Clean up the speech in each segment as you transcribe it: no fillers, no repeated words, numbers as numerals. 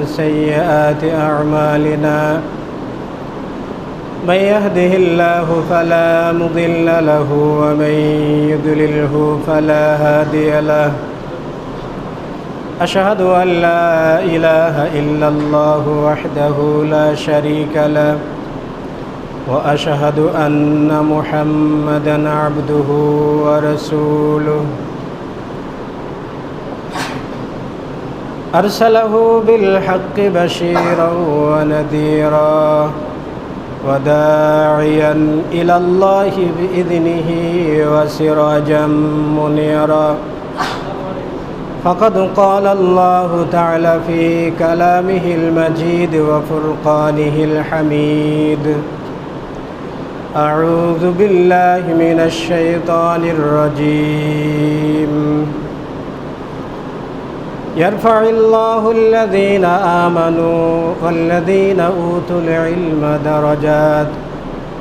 سيئات أعمالنا من يهده الله فلا مضل له ومن يضلله فلا هادي له أشهد أن لا إله إلا الله وحده لا شريك له وأشهد أن محمدًا عبده ورسوله أرسله بالحق بشيرا ونذيرا وداعيا إلى الله بإذنه وسراجا منيرا فقد قال الله تعالى في كلامه المجيد وفرقانه الحميد أعوذ بالله من الشيطان الرجيم يرفع الله الذين آمنوا والذين أوتوا العلم درجات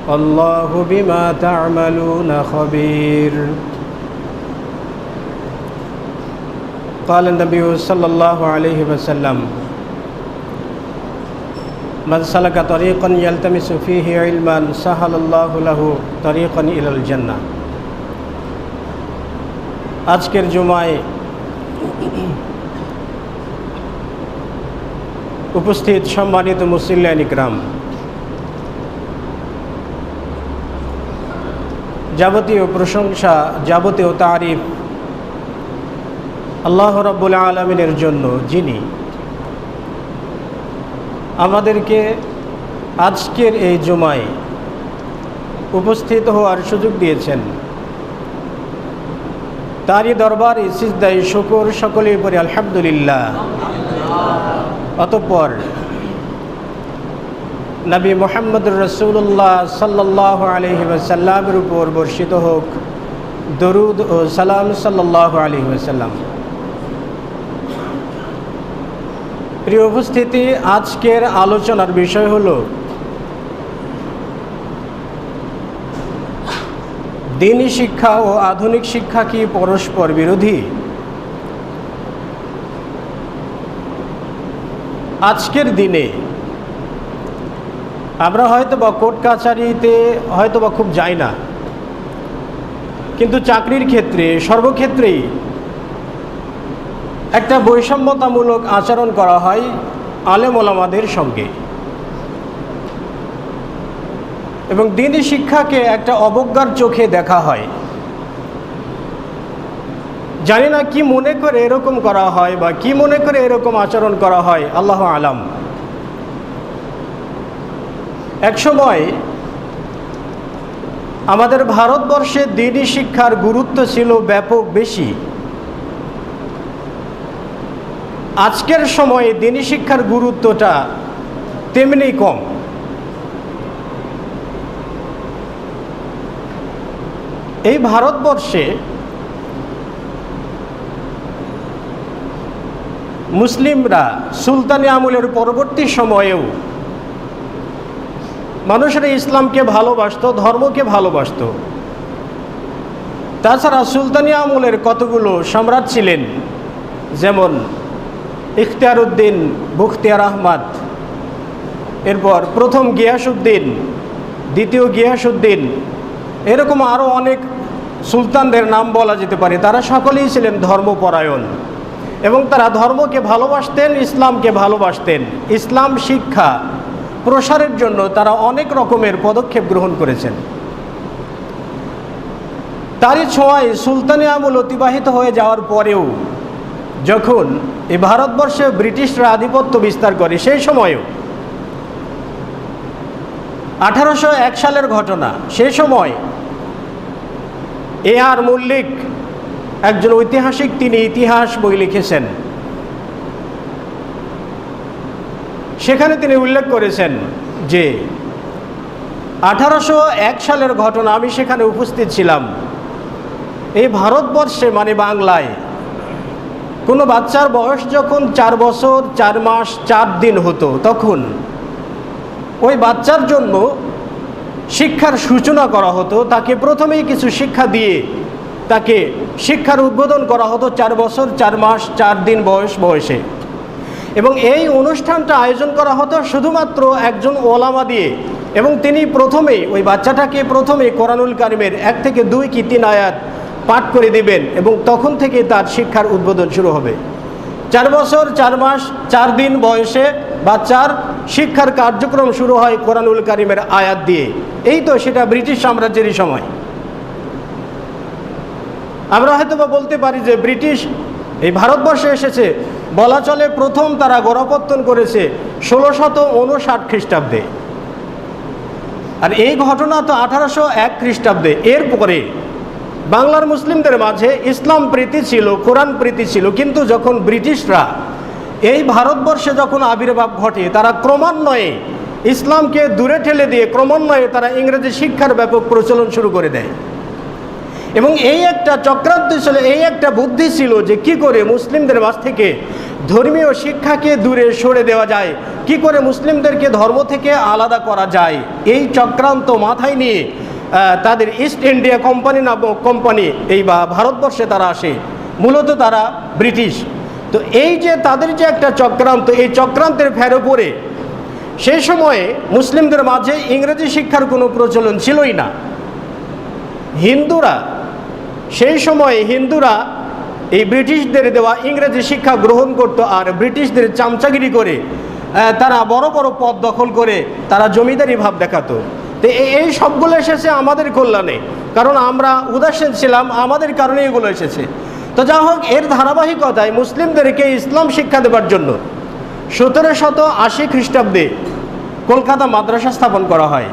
والله بما تعملون خبير قال النبي صلى الله عليه وسلم من سلك طريقا يلتمس فيه علما سهل الله له طريقا إلى الجنة আজকের জুমায় উপস্থিত সম্মানিত মুসলিয়ান ইকরাম, যাবতীয় প্রশংসা, যাবতীয় তারিফ আল্লাহ রাব্বুল আলামিনের জন্য, যিনি আমাদেরকে আজকের এই জুমায় উপস্থিত হওয়ার সুযোগ দিয়েছেন। তারই দরবারে সিজদায়ে শুকর সকলেই পড়ি আলহামদুলিল্লাহ। অতঃপর নবী মুহাম্মদুর রাসূলুল্লাহ সাল্লাল্লাহু আলাইহি ওয়াসাল্লামের উপর বর্ষিত হোক দরুদ ও সালাম সাল্লাল্লাহু আলাইহি ওয়াসাল্লাম। প্রিয় উপস্থিতি, আজকের আলোচনার বিষয় হলো দ্বীনি শিক্ষা ও আধুনিক শিক্ষা কি পরস্পর বিরোধী? আজকের দিনে আমরা হয়তোবা কোর্ট কাছারিতে হয়তোবা খুব যাই না, কিন্তু চাকরির ক্ষেত্রে সর্বক্ষেত্রেই একটা বৈষম্যতামূলক আচরণ করা হয় আলেম ওলামাদের সঙ্গে, এবং দ্বীনি শিক্ষাকে একটা অবজ্ঞার চোখে দেখা হয়। জানি না কি মনে করে এরকম করা হয় বা কি মনে করে এরকম আচরণ করা হয়, আল্লাহু আলাম। একসময় আমাদের ভারতবর্ষে দ্বীনি শিক্ষার গুরুত্ব ছিল ব্যাপক বেশি। আজকের সময়ে দ্বীনি শিক্ষার গুরুত্বটা তেমনি কম। এই ভারতবর্ষে মুসলিমরা সুলতানি আমলের পরবর্তী সময়েও মানুষেরা ইসলামকে ভালোবাসত, ধর্মকে ভালোবাসত। তাছাড়া সুলতানি আমলের কতগুলো সম্রাট ছিলেন, যেমন ইখতিয়ার উদ্দিন বখতিয়ার আহমদ, এরপর প্রথম গিয়াসউদ্দিন, দ্বিতীয় গিয়াসউদ্দিন, এরকম আরও অনেক সুলতানদের নাম বলা যেতে পারে। তারা সকলেই ছিলেন ধর্মপরায়ণ এবং তারা ধর্মকে ভালোবাসতেন, ইসলামকে ভালোবাসতেন। ইসলাম শিক্ষা প্রসারের জন্য তারা অনেক রকমের পদক্ষেপ গ্রহণ করেছেন। তারই ছোঁয়ায় সুলতানি আমল অতিবাহিত হয়ে যাওয়ার পরেও যখন এই ভারতবর্ষে ব্রিটিশরা আধিপত্য বিস্তার করে, সেই সময়েও 1801 সালের ঘটনা, সেই সময় A.R. মল্লিক একজন ঐতিহাসিক, তিনি ইতিহাস বই লিখেছেন। সেখানে তিনি উল্লেখ করেছেন যে 1801 সালের ঘটনা, আমি সেখানে উপস্থিত ছিলাম। এই ভারতবর্ষে মানে বাংলায় কোনো বাচ্চার বয়স যখন 4 বছর 4 মাস 4 দিন হতো, তখন ওই বাচ্চার জন্য শিক্ষার সূচনা করা হতো। তাকে প্রথমেই কিছু শিক্ষা দিয়ে তাকে শিক্ষার উদ্বোধন করা হতো 4 বছর 4 মাস 4 দিন বয়সে। এবং এই অনুষ্ঠানটা আয়োজন করা হতো শুধুমাত্র একজন ওলামা দিয়ে, এবং তিনি প্রথমেই ওই বাচ্চাটাকে কোরআনুল কারিমের 1 থেকে 2 কি 3 আয়াত পাঠ করে দিবেন, এবং তখন থেকে তার শিক্ষার উদ্বোধন শুরু হবে। 4 বছর 4 মাস 4 দিন বয়সে বাচ্চার শিক্ষার কার্যক্রম শুরু হয় কোরআনুল কারিমের আয়াত দিয়ে। এই তো সেটা ব্রিটিশ সাম্রাজ্যেরই সময়। আমরা হয়তো বা বলতে পারি যে ব্রিটিশ এই ভারতবর্ষে এসেছে, বলা চলে প্রথম তারা গোড়াপত্তন করেছে 1659 খ্রিস্টাব্দে, আর এই ঘটনা তো 1801 খ্রিস্টাব্দে। এরপরে বাংলার মুসলিমদের মাঝে ইসলাম প্রীতি ছিল, কোরআন প্রীতি ছিল, কিন্তু যখন ব্রিটিশরা এই ভারতবর্ষে যখন আবির্ভাব ঘটে, তারা ক্রমান্বয়ে ইসলামকে দূরে ঠেলে দিয়ে ক্রমান্বয়ে তারা ইংরেজি শিক্ষার ব্যাপক প্রচলন শুরু করে দেয়। এবং এই একটা চক্রান্ত ছিল, এই একটা বুদ্ধি ছিল যে কি করে মুসলিমদের মাঝ থেকে ধর্মীয় শিক্ষাকে দূরে সরে দেওয়া যায়, কি করে মুসলিমদেরকে ধর্ম থেকে আলাদা করা যায়। এই চক্রান্ত মাথায় নিয়ে তাদের ইস্ট ইন্ডিয়া কোম্পানি নামক কোম্পানি এই ভারতবর্ষে তারা আসে, মূলত তারা ব্রিটিশ। তো এই যে তাদের যে একটা চক্রান্ত, এই চক্রান্তের ফেরো পড়ে সেই সময়ে মুসলিমদের মাঝে ইংরেজি শিক্ষার কোনো প্রচলন ছিলই না। সেই সময়ে হিন্দুরা এই ব্রিটিশদের দেওয়া ইংরেজি শিক্ষা গ্রহণ করত, আর ব্রিটিশদের চামচাগিরি করে তারা বড় বড় পদ দখল করে তারা জমিদারি ভাব দেখাতো। তো এই সবগুলো এসেছে আমাদের কল্যাণে, কারণ আমরা উদাসীন ছিলাম, আমাদের কারণে এগুলো এসেছে। তো যা হোক, এর ধারাবাহিকতায় মুসলিমদেরকে ইসলাম শিক্ষা দেওয়ার জন্য 1780 খ্রিস্টাব্দে কলকাতা মাদ্রাসা স্থাপন করা হয়।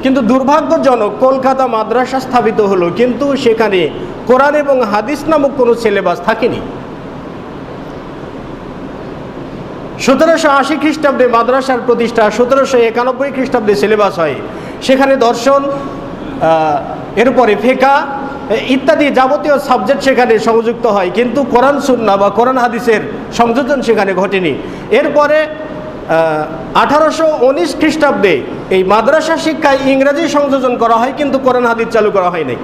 কিন্তু দুর্ভাগ্যজনক, কলকাতা মাদ্রাসা স্থাপিত হলো, কিন্তু সেখানে কোরআন এবং হাদিস নামক কোনো সিলেবাস থাকেনি। 1780 খ্রিস্টাব্দে মাদ্রাসার প্রতিষ্ঠা, 1791 খ্রিস্টাব্দে সিলেবাস হয়। সেখানে দর্শন, এরপরে ফিকহ ইত্যাদি যাবতীয় সাবজেক্ট সেখানে সংযুক্ত হয়, কিন্তু কোরআন সুন্নাহ বা কোরআন হাদিসের সংযোজন সেখানে ঘটেনি। এরপরে 1819 খ্রিস্টাব্দে এই মাদ্রাসা শিক্ষায় ইংরেজি সংযোজন করা হয়, কিন্তু কোরআন হাদিস চালু করা হয়নি।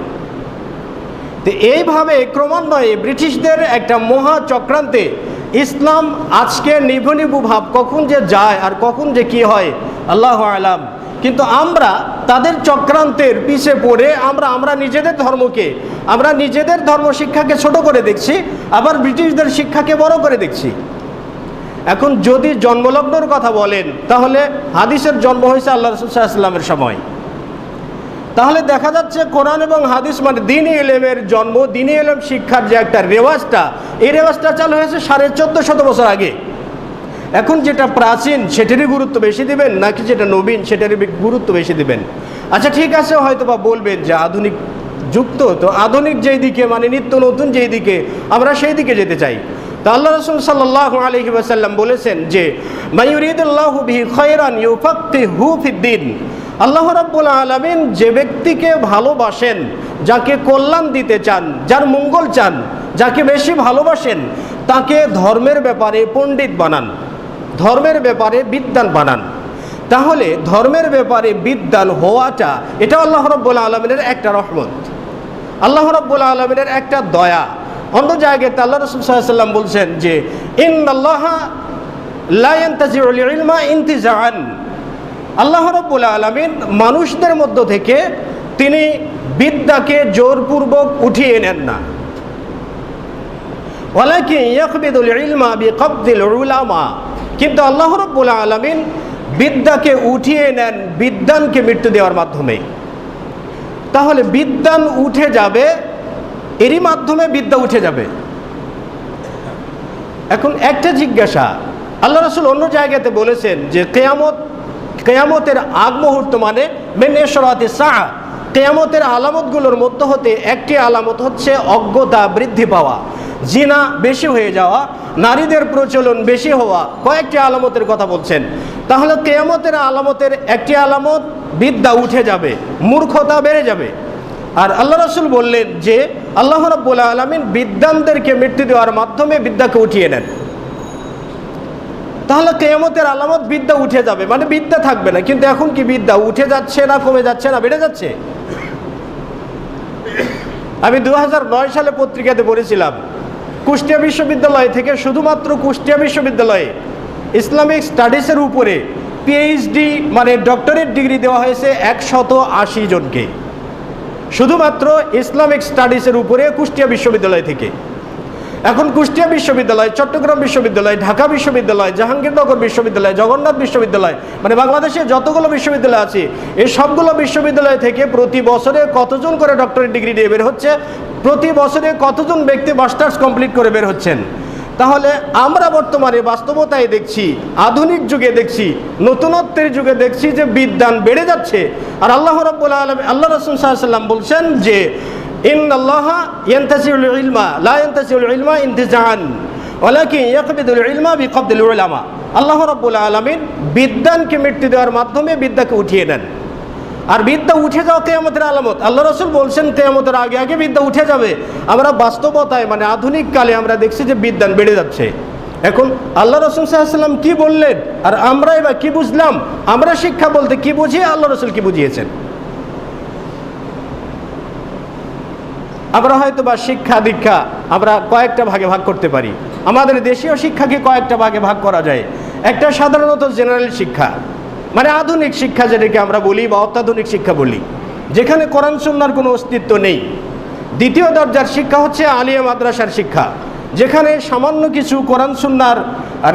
তো এইভাবে ক্রমান্বয়ে ব্রিটিশদের একটা মহা চক্রান্তে ইসলাম আজকে নিভু নিভু ভাব, কখন যে যায় আর কখন যে কি হয় আল্লাহু আলাম। কিন্তু আমরা তাদের চক্রান্তের পিছে পড়ে আমরা নিজেদের ধর্মকে, আমরা নিজেদের ধর্ম শিক্ষাকে ছোট করে দেখছি, আবার ব্রিটিশদের শিক্ষাকে বড় করে দেখছি। এখন যদি জন্মলগ্নর কথা বলেন, তাহলে হাদিসের জন্ম হয়েছে আল্লাহ রাসূল সাল্লাল্লাহু আলাইহি ওয়াসাল্লামের সময়। তাহলে দেখা যাচ্ছে কোরআন এবং হাদিস মানে দ্বীনি ইলমের জন্ম, দ্বীনি ইলম শিক্ষার যে একটা রেওয়াজটা, এই রেওয়াজটা চালু হয়েছে 1450 বছর আগে। এখন যেটা প্রাচীন সেটারই গুরুত্ব বেশি দিবেন, নাকি যেটা নবীন সেটারই গুরুত্ব বেশি দিবেন? আচ্ছা ঠিক আছে, হয়তো বা বলবেন যে আধুনিক যুক্ত, তো আধুনিক যেই দিকে মানে নিত্য নতুন যেই দিকে, আমরা সেই দিকে যেতে চাই। তো আল্লাহ রাসূল সাল্লাল্লাহু আলাইহি ওয়াসাল্লাম বলেছেন যে মাইয়ুরিদুল্লাহু বিহি খায়রান ইউফাক্কিহু ফিদ্দীন। আল্লাহ রাব্বুল আলামিন যে ব্যক্তিকে ভালোবাসেন, যাকে কল্যাণ দিতে চান, যার মঙ্গল চান, যাকে বেশি ভালোবাসেন, তাকে ধর্মের ব্যাপারে পণ্ডিত বানান, ধর্মের ব্যাপারে বিদ্বান বানান। তাহলে ধর্মের ব্যাপারে বিদ্বান হওয়াটা এটা আল্লাহ রাব্বুল আলামিনের একটা রহমত, আল্লাহ রাব্বুল আলামিনের একটা দয়া। অন্য জায়গায় আল্লাহ রাসূল সাল্লাল্লাহু আলাইহি ওয়াসাল্লাম বলছেন যে ইন্নাল্লাহা লা ইয়ানতাজিউল ইলমা ইনতিজাআন। আল্লাহ রাব্বুল আলামিন মানুষদের মধ্য থেকে তিনি বিদ্যাকে জোরপূর্বক উঠিয়ে নেন না, ওয়ালাকিন ইয়াকবিদুল ইলমা বিকবদিল উলামা। কিন্তু আল্লাহ রাব্বুল আলামিন বিদ্যাকে উঠিয়ে নেন বিদ্বানকে মৃত্যু দেওয়ার মাধ্যমে। তাহলে বিদ্বান উঠে যাবে, এরই মাধ্যমে বিদ্যা উঠে যাবে। এখন একটা জিজ্ঞাসা, আল্লাহ রাসূল অন্য জায়গাতে বলেছেন যে কেয়ামতের আগ মুহূর্ত মানে মিন ইশরাতিস সাআ, কেয়ামতের আলামতগুলোর মধ্য হতে একটি আলামত হচ্ছে অজ্ঞতা বৃদ্ধি পাওয়া, জিনা বেশি হয়ে যাওয়া, নারীদের প্রচলন বেশি হওয়া, কয়েকটি আলামতের কথা বলছেন। তাহলে কেয়ামতের আলামতের একটি আলামত বিদ্যা উঠে যাবে, মূর্খতা বেড়ে যাবে। আর আল্লাহ রাসূল বললেন যে আল্লাহ রাব্বুল আলামিন বিদ্বানদেরকে মৃত্যু দেওয়ার মাধ্যমে বিদ্যাকে উঠিয়ে নেন। তাহলে কিয়ামতের আলামত বিদ্যা উঠে যাবে, মানে বিদ্যা থাকবে না। কিন্তু এখন কি বিদ্যা উঠে যাচ্ছে না কমে যাচ্ছে না বেড়ে যাচ্ছে? আমি 2009 সালে পত্রিকাতে পড়েছিলাম কুষ্টিয়া বিশ্ববিদ্যালয় থেকে, শুধুমাত্র কুষ্টিয়া বিশ্ববিদ্যালয়ে ইসলামিক স্টাডিজের উপরে পিএইচডি মানে ডক্টরেট ডিগ্রি দেওয়া হয়েছে 180 জনকে, শুধুমাত্র ইসলামিক স্টাডিজের উপরে কুষ্টিয়া বিশ্ববিদ্যালয় থেকে। এখন কুষ্টিয়া বিশ্ববিদ্যালয়, চট্টগ্রাম বিশ্ববিদ্যালয়, ঢাকা বিশ্ববিদ্যালয়, জাহাঙ্গীরনগর বিশ্ববিদ্যালয়, জগন্নাথ বিশ্ববিদ্যালয়, মানে বাংলাদেশে যতগুলো বিশ্ববিদ্যালয় আছে এই সবগুলো বিশ্ববিদ্যালয় থেকে প্রতি বছরে কতজন করে ডক্টরেট ডিগ্রি দিয়ে বের হচ্ছে, প্রতি বছরে কতজন ব্যক্তি মাস্টার্স কমপ্লিট করে বের হচ্ছেন। তাহলে আমরা বর্তমানে বাস্তবতায় দেখছি, আধুনিক যুগে দেখছি, নতুনত্বের যুগে দেখছি যে বিদ্যান বেড়ে যাচ্ছে। আর আল্লাহ রাব্বুল আলামিন, আল্লাহ রাসূল সাল্লাল্লাহু আলাইহি ওয়াসাল্লাম বলছেন যে ইন্নাল্লাহা ইয়ানতাসিউল ইলমা লা ইয়ানতাসিউল ইলমা ইনতিজাআন ওয়ালাকিন ইয়াকবিদুল ইলমা বিকবদিল উলামা। আল্লাহ রাব্বুল আলামিন বিদ্যানকে মৃত্যু দেওয়ার মাধ্যমে বিদ্যাকে উঠিয়ে নেন। আর বিদ্যা উঠে যাওয়া কিয়ামতের আলামত। আল্লাহ রাসূল বলছেন কিয়ামতের আগে আগে বিদ্যা উঠে যাবে। আমরা বাস্তবতায় মানে আধুনিক কালে আমরা দেখছি যে বিদ্যান বেড়ে যাচ্ছে। এখন আল্লাহ রাসূল সাল্লাল্লাহু আলাইহি ওয়াসাল্লাম কি বললেন আর আমরাই বা কি বুঝলাম? আমরা শিক্ষা বলতে কি বুঝি, আল্লাহ রাসূল কি বুঝিয়েছেন? আমরা হয়তো বা শিক্ষা দীক্ষা আমরা কয়েকটা ভাগে ভাগ করতে পারি। আমাদের দেশীয় শিক্ষাকে কয়েকটা ভাগে ভাগ করা যায়। একটা সাধারণত জেনারেল শিক্ষা, মানে আধুনিক শিক্ষা যেটাকে আমরা বলি বা অত্যাধুনিক শিক্ষা বলি, যেখানে কোরআন সুন্নাহর কোনো অস্তিত্ব নেই। দ্বিতীয় দরজার শিক্ষা হচ্ছে আলিয়া মাদ্রাসার শিক্ষা, যেখানে সামান্য কিছু কোরআন সুন্নাহর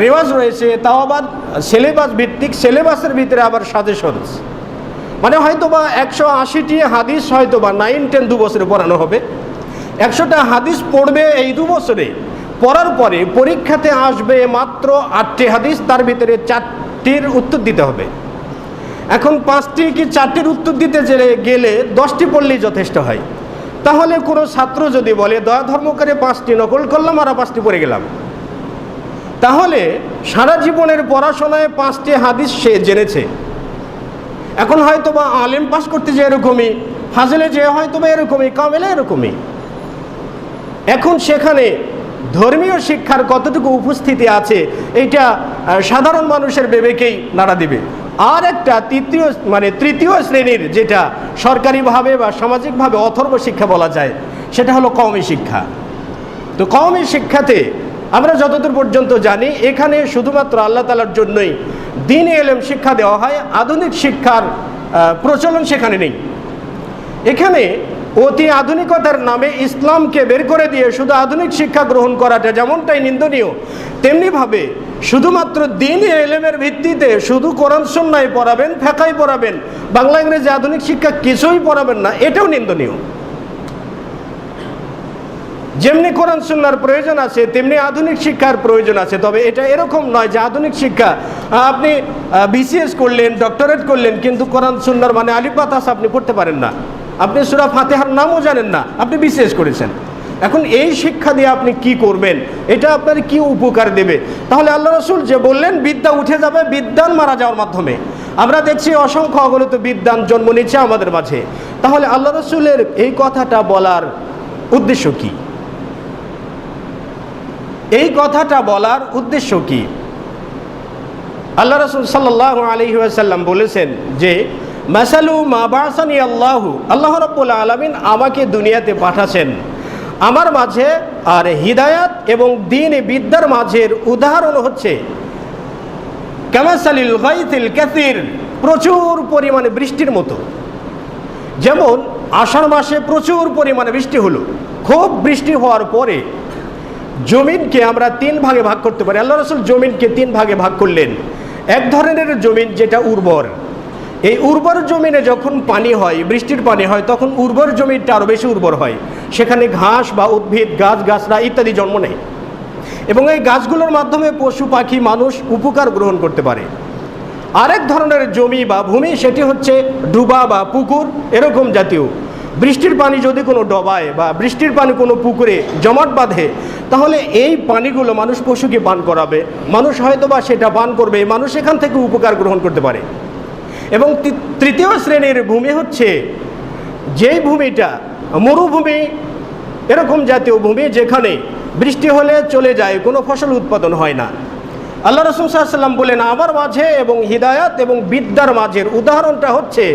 রেওয়াজ রয়েছে, তাও আবার সিলেবাস ভিত্তিক, সিলেবাসের ভিতরে আবার সাজেশনস, মানে হয়তো বা 180টি হাদিস হয়তো বা 9-10 2 বছরে পড়ানো হবে। 100টা হাদিস পড়বে এই 2 বছরে, পড়ার পরে পরীক্ষাতে আসবে মাত্র 8টি হাদিস, তার ভিতরে 4টির উত্তর দিতে হবে। এখন 5টি কি 4টির উত্তর দিতে গেলে 10টি পড়লেই যথেষ্ট হয়। তাহলে কোনো ছাত্র যদি বলে দয়া ধর্ম করে 5টি নকল করলাম আর 5টি পড়ে গেলাম, তাহলে সারা জীবনের পড়াশোনায় 5টি হাদিস সে জেনেছে। এখন হয়তো বা আলেম পাস করতে যে এরকমই, ফাজলে যে হয়তো বা এরকমই, কামেলে এরকমই। এখন সেখানে ধর্মীয় শিক্ষার কতটুকু উপস্থিতি আছে এইটা সাধারণ মানুষের বিবেকেই নাড়া দিবে। আর একটা তৃতীয় শ্রেণীর, যেটা সরকারিভাবে বা সামাজিকভাবে অথর্ব শিক্ষা বলা যায়, সেটা হলো কওমি শিক্ষা। তো কওমি শিক্ষাতে আমরা যতদূর পর্যন্ত জানি এখানে শুধুমাত্র আল্লাহ তাআলার জন্যই দ্বীন ইলম শিক্ষা দেওয়া হয়। আধুনিক শিক্ষার প্রচলন সেখানে নেই। এখানে অতি আধুনিকতার নামে ইসলামকে বের করে দিয়ে শুধু আধুনিক শিক্ষা গ্রহণ করাটা যেমনটাই নিন্দনীয়, তেমনিভাবে শুধুমাত্র দ্বীন ইলমের ভিত্তিতে শুধু কোরআন সুন্নাহ পড়াবেন, ফিকহ পড়াবেন, বাংলা ইংরেজি আধুনিক শিক্ষা কিছুই পড়াবেন না, এটাও নিন্দনীয়। যেমনি কোরআন সুন্নাহর প্রয়োজন আছে তেমনি আধুনিক শিক্ষার প্রয়োজন আছে। তবে এটা এরকম নয় যে আধুনিক শিক্ষা আপনি বিসিএস করলেন, ডক্টরেট করলেন, কিন্তু কোরআন সুন্নাহর মানে আলিফ বা তাস আপনি পড়তে পারেন না, আপনি সূরা ফাতিহার নামও জানেন না, আপনি বিসিএস করেছেন। এখন এই শিক্ষা দিয়ে আপনি কি করবেন? এটা আপনার কি উপকার দেবে? তাহলে আল্লাহ রাসূল যে বললেন বিদ্যা উঠে যাবে বিদ্যান মারা যাওয়ার মাধ্যমে, আমরা দেখছি অসংখ্য অগণিত বিদ্যান জন্ম নিচ্ছে আমাদের মাঝে। তাহলে আল্লাহ রাসূলের এই কথাটা বলার উদ্দেশ্য কি? এই কথাটা বলার উদ্দেশ্য কি? আল্লাহ রাসূল সাল্লাল্লাহু আলাইহি ওয়াসাল্লাম বলেছেন যে মাসালু মা বাসানি আল্লাহু, আল্লাহ রাব্বুল আলামিন আমাকে দুনিয়াতে পাঠাচ্ছেন আমার মাঝে, আর হিদায়াত এবং দ্বীন বিদ্যার মাঝের উদাহরণ হচ্ছে কামাসালিল গায়থিল কাসীর, প্রচুর পরিমাণে বৃষ্টির মতো। যেমন আষাঢ় মাসে প্রচুর পরিমাণে বৃষ্টি হলো, খুব বৃষ্টি হওয়ার পরে জমিনকে আমরা 3 ভাগে ভাগ করতে পারি। আল্লাহ রাসূল জমিনকে 3 ভাগে ভাগ করলেন। এক ধরনের জমিন যেটা উর্বর, এই উর্বর জমিনে যখন পানি হয়, বৃষ্টির পানি হয়, তখন উর্বর জমিটা আরও বেশি উর্বর হয়, সেখানে ঘাস বা উদ্ভিদ, গাছ গাছরা ইত্যাদি জন্ম নেয় এবং এই গাছগুলোর মাধ্যমে পশু পাখি মানুষ উপকার গ্রহণ করতে পারে। আরেক ধরনের জমি বা ভূমি সেটি হচ্ছে ডুবা বা পুকুর, এরকম জাতীয়। বৃষ্টির পানি যদি কোনো ডবায় বা বৃষ্টির পানি কোনো পুকুরে জমাট বাঁধে, তাহলে এই পানিগুলো মানুষ পশুকে পান করাবে, মানুষ হয়তো বা সেটা পান করবে, মানুষ এখান থেকে উপকার গ্রহণ করতে পারে। এবং তৃতীয় শ্রেণীর ভূমি হচ্ছে যেই ভূমিটা মরুভূমি, এরকম জাতীয় ভূমি যেখানে বৃষ্টি হলে চলে যায়, কোনো ফসল উৎপাদন হয় না। আল্লাহ রাসূল সাল্লাল্লাহু আলাইহি ওয়াসাল্লাম বলেন আমার মাঝে এবং হিদায়াত এবং বিদ্যার মাঝের উদাহরণটা হচ্ছে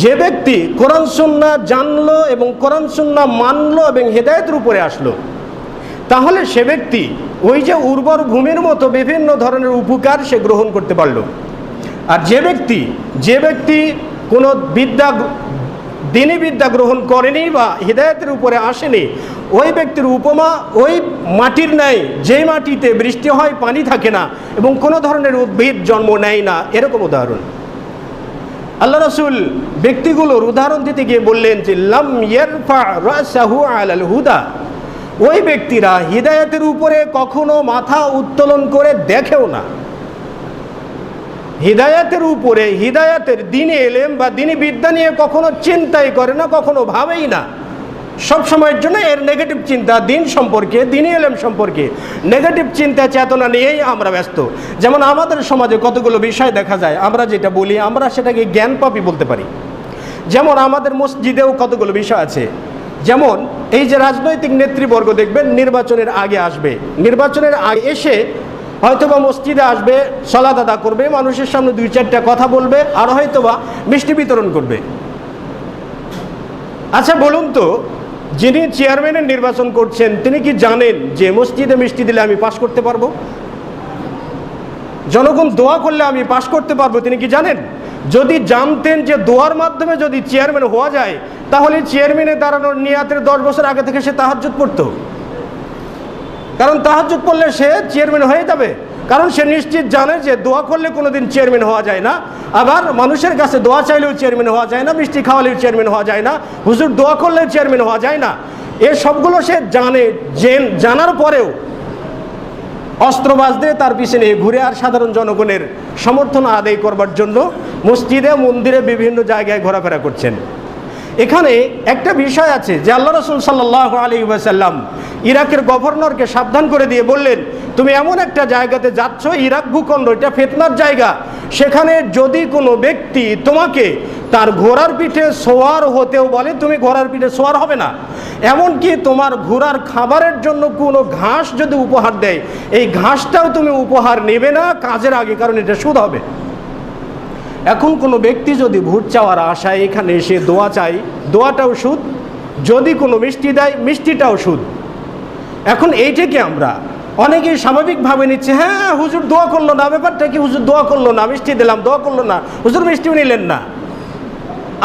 যে ব্যক্তি কোরআন সুন্নাহ জানলো এবং কোরআন সুন্নাহ মানলো এবং হিদায়াতের উপরে আসলো, তাহলে সে ব্যক্তি ওই যে উর্বর ভূমির মতো বিভিন্ন ধরনের উপকার সে গ্রহণ করতে পারল। আর যে ব্যক্তি কোনো দিনী বিদ্যা গ্রহণ করেনি বা হিদায়াতের উপরে আসেনি, ওই ব্যক্তির উপমা ওই মাটির ন্যায়, যে মাটিতে বৃষ্টি হয়, পানি থাকে না এবং কোনো ধরনের উদ্ভিদ জন্ম নেয় না, এরকম উদাহরণ। আল্লাহ রাসূল ব্যক্তিগুলোর উদাহরণ দিতে গিয়ে বললেন যে লাম ইয়ারফা রাসাহু আলাল হুদা, ওই ব্যক্তিরা হিদায়াতের উপরে কখনো মাথা উত্তোলন করে দেখেও না। হিদায়াতের উপরে, হিদায়াতের দ্বীনি ইলম বা দ্বীনি বিদ্যা নিয়ে কখনো চিন্তাই করে না, কখনো ভাবেই না। সব সময়ের জন্য এর নেগেটিভ চিন্তা, দিন সম্পর্কে, দ্বীনি ইলম সম্পর্কে নেগেটিভ চিন্তা চেতনা নিয়েই আমরা ব্যস্ত। যেমন আমাদের সমাজে কতগুলো বিষয় দেখা যায়, আমরা যেটা বলি আমরা সেটাকে জ্ঞান পাপী বলতে পারি। যেমন আমাদের মসজিদেও কতগুলো বিষয় আছে, যেমন এই যে রাজনৈতিক নেতৃবর্গ দেখবেন নির্বাচনের আগে আসবে, নির্বাচনের আগে এসে হয়তোবা মসজিদে আসবে, সালাত আদা করবে, মানুষের সামনে 2-4টা কথা বলবে, আর হয়তোবা মিষ্টি বিতরণ করবে। আচ্ছা বলুন তো, যিনি চেয়ারম্যানের নির্বাচন করছেন তিনি কি জানেন যে মসজিদে মিষ্টি দিলে আমি পাশ করতে পারবো, জনগণ দোয়া করলে আমি পাশ করতে পারবো, তিনি কি জানেন? যদি জানতেন যে দোয়ার মাধ্যমে যদি চেয়ারম্যান হওয়া যায়, তাহলে চেয়ারম্যানে দাঁড়ানোর নিয়াতের 10 বছর আগে থেকে সে তাহাজ্জুদ পড়তো। কারণ তাহাজ্জুদ পড়লে সে চেয়ারম্যান হয়ে যাবে, কারণ সে নিশ্চিত জানে যে দোয়া করলে কোনোদিন চেয়ারম্যান হওয়া যায় না, আবার মানুষের কাছে দোয়া চাইলেও চেয়ারম্যান হওয়া যায় না, মিষ্টি খাওয়ালেও চেয়ারম্যান হওয়া যায় না, হুজুর দোয়া করলেও চেয়ারম্যান হওয়া যায় না। এ সবগুলো সে জানে, জানার পরেও অস্ত্রবাজ দিয়ে তার পিছনে ঘুরে আর সাধারণ জনগণের সমর্থন আদায় করবার জন্য মসজিদে মন্দিরে বিভিন্ন জায়গায় ঘোরাফেরা করছেন। এখানে একটা বিষয় আছে যে আল্লাহ রাসূল সাল্লাল্লাহু আলাইহি ওয়াসাল্লাম ইরাকের গভর্নরকে সাবধান করে দিয়ে বললেন, তুমি এমন একটা জায়গাতে যাচ্ছ, ইরাক ভূখণ্ড, এটা ফিতনার জায়গা, সেখানে যদি কোনো ব্যক্তি তোমাকে তার ঘোড়ার পিঠে সোয়ার হতেও বলে, তুমি ঘোড়ার পিঠে সোয়ার হবে না। এমনকি তোমার ঘোড়ার খাবারের জন্য কোনো ঘাস যদি উপহার দেয়, এই ঘাসটাও তুমি উপহার নেবে না কাজের আগে, কারণ এটা সুদ হবে। এখন কোনো ব্যক্তি যদি ভোট চাওয়ার আশায় এখানে এসে দোয়া চাই, দোয়াটাও সুদ, যদি কোনো মিষ্টি দেয় মিষ্টিটাও সুদ। এখন এইটাকে আমরা অনেকেই স্বাভাবিকভাবে নিচ্ছে, হ্যাঁ হুজুর দোয়া করলো না, ব্যাপারটা কি, হুজুর দোয়া করলো না, মিষ্টি দিলাম, দোয়া করলো না, হুজুর মিষ্টিও নিলেন না।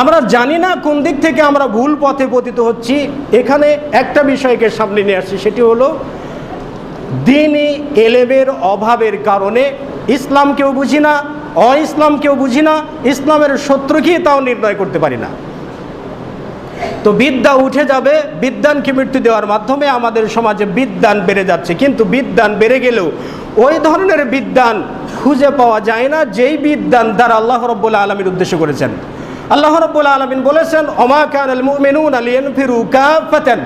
আমরা জানি না কোন দিক থেকে আমরা ভুল পথে পতিত হচ্ছি। এখানে একটা বিষয়কে সামনে নিয়ে আসছি, সেটি হলো দ্বীনি ইলমের অভাবের কারণে ইসলামকেও বুঝি না, অইসলামকেও বুঝি না, ইসলামের শত্রু কি তাও নির্ণয় করতে পারি না। তো বিদ্যা উঠে যাবে, বিদ্যানকে মৃত্যু দেওয়ার মাধ্যমে আমাদের সমাজে বিদ্যান বেড়ে যাচ্ছে, কিন্তু বিদ্যান বেড়ে গেলেও ওই ধরনের বিদ্যান খুঁজে পাওয়া যায় না যেই বিদ্যান দ্বারা আল্লাহ রাব্বুল আলামিন উদ্দেশ্য করেছেন। আল্লাহ রাব্বুল আলামিন বলেছেন, ওমা কানাল মুমিনুনা লিয়ানফিরু কাফাতান,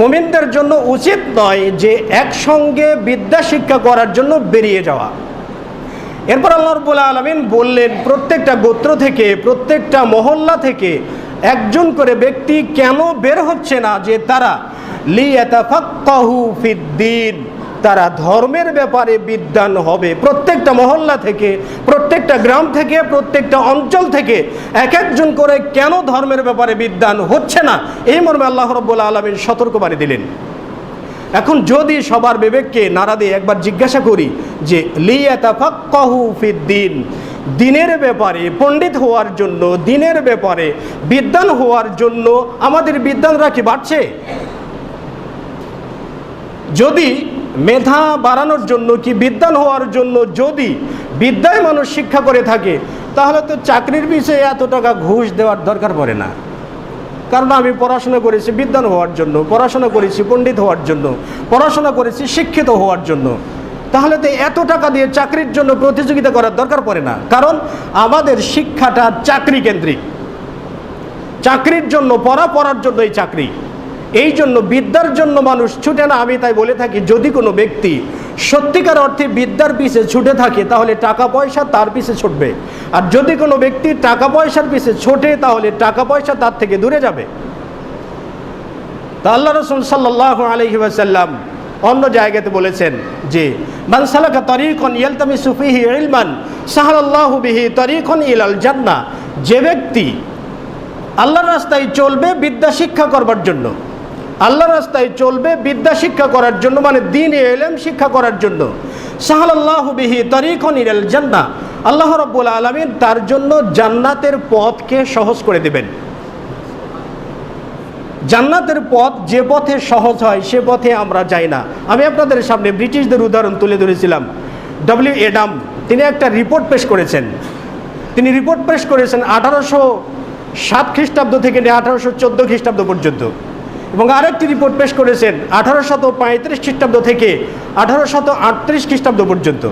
মুমিনদের জন্য উচিত নয় যে একসঙ্গে বিদ্যা শিক্ষা করার জন্য বেরিয়ে যাওয়া। এরপর আল্লাহ রাব্বুল আলামিন বললেন, প্রত্যেকটা গোত্র থেকে, প্রত্যেকটা মহল্লা থেকে একজন করে ব্যক্তি কেন বের হচ্ছে না, যে তারা লিয়াতাফাক্কাহু ফিদ্দীন, তারা ধর্মের ব্যাপারে বিদ্বান হবে। প্রত্যেকটা মহল্লা থেকে, প্রত্যেকটা গ্রাম থেকে, প্রত্যেকটা অঞ্চল থেকে এক একজন করে কেন ধর্মের ব্যাপারে বিদ্বান হচ্ছে না, এই মর্মে আল্লাহ রাব্বুল আলামিন সতর্কবাণী দিলেন। এখন যদি সবার বিবেককে নাড়া দিয়ে একবার জিজ্ঞাসা করি যে লিয়াতাফাক্কাহু ফিদ্দীন, দিনের ব্যাপারে পণ্ডিত হওয়ার জন্য, দিনের ব্যাপারে বিদ্বান হওয়ার জন্য আমাদের বিদ্বানরা কি বাড়ছে? যদি মেধা বাড়ানোর জন্য কি বিদ্বান হওয়ার জন্য যদি বিদ্যায় মানুষ শিক্ষা করে থাকে, তাহলে তো চাকরির পিছনে এত টাকা ঘুষ দেওয়ার দরকার পড়ে না। কারণ আমি পড়াশোনা করেছি বিদ্বান হওয়ার জন্য, পড়াশোনা করেছি পণ্ডিত হওয়ার জন্য, পড়াশোনা করেছি শিক্ষিত হওয়ার জন্য, তাহলে তো এত টাকা দিয়ে চাকরির জন্য প্রতিযোগিতা করার দরকার পড়ে না। কারণ আমাদের শিক্ষাটা চাকরি কেন্দ্রিক, চাকরির জন্য, পড়ার জন্য এই চাকরি, এই জন্য বিদ্যার জন্য মানুষ ছুটে না। আমি তাই বলে থাকি, যদি কোনো ব্যক্তি সত্যিকার অর্থে বিদ্যার পিছে ছুটে থাকে তাহলে টাকা পয়সা তার পিছে ছুটবে, আর যদি কোনো ব্যক্তি টাকা পয়সার পিছে ছোটে তাহলে টাকা পয়সা তার থেকে দূরে যাবে। তা আল্লাহ রাসূল সাল্লাল্লাহু আলাইহি ওয়াসাল্লাম অন্য জায়গাতে বলেছেন যে মান সালাকা তারিকান ইয়ালতামিসু ফীহি ইলমান সাহালাল্লাহু বিহি তারিকান ইলাল জান্নাহ, যে ব্যক্তি আল্লাহর রাস্তায় চলবে বিদ্যা শিক্ষা করবার জন্য, আল্লাহ রাস্তায় চলবে বিদ্যা শিক্ষা করার জন্য, মানে দ্বীন ইলম শিক্ষা করার জন্য। সাহালাল্লাহু বিহি তারিকান ইলাল জান্নাহ, আল্লাহ রাব্বুল আলামিন তার জন্য জান্নাতের পথকে সহজ করে দেবেন। জান্নাতের পথ যে পথে সহজ হয় সে পথে আমরা যাই না। আমি আপনাদের সামনে ব্রিটিশদের উদাহরণ তুলে ধরেছিলাম। ডব্লিউ এডাম তিনি একটা রিপোর্ট পেশ করেছেন। তিনি রিপোর্ট পেশ করেছেন 1807 খ্রিস্টাব্দ থেকে 1814 খ্রিস্টাব্দ পর্যন্ত, এবং আরেকটি রিপোর্ট পেশ করেছেন 1835 খ্রিস্টাব্দ থেকে 1838 খ্রিস্টাব্দ পর্যন্ত।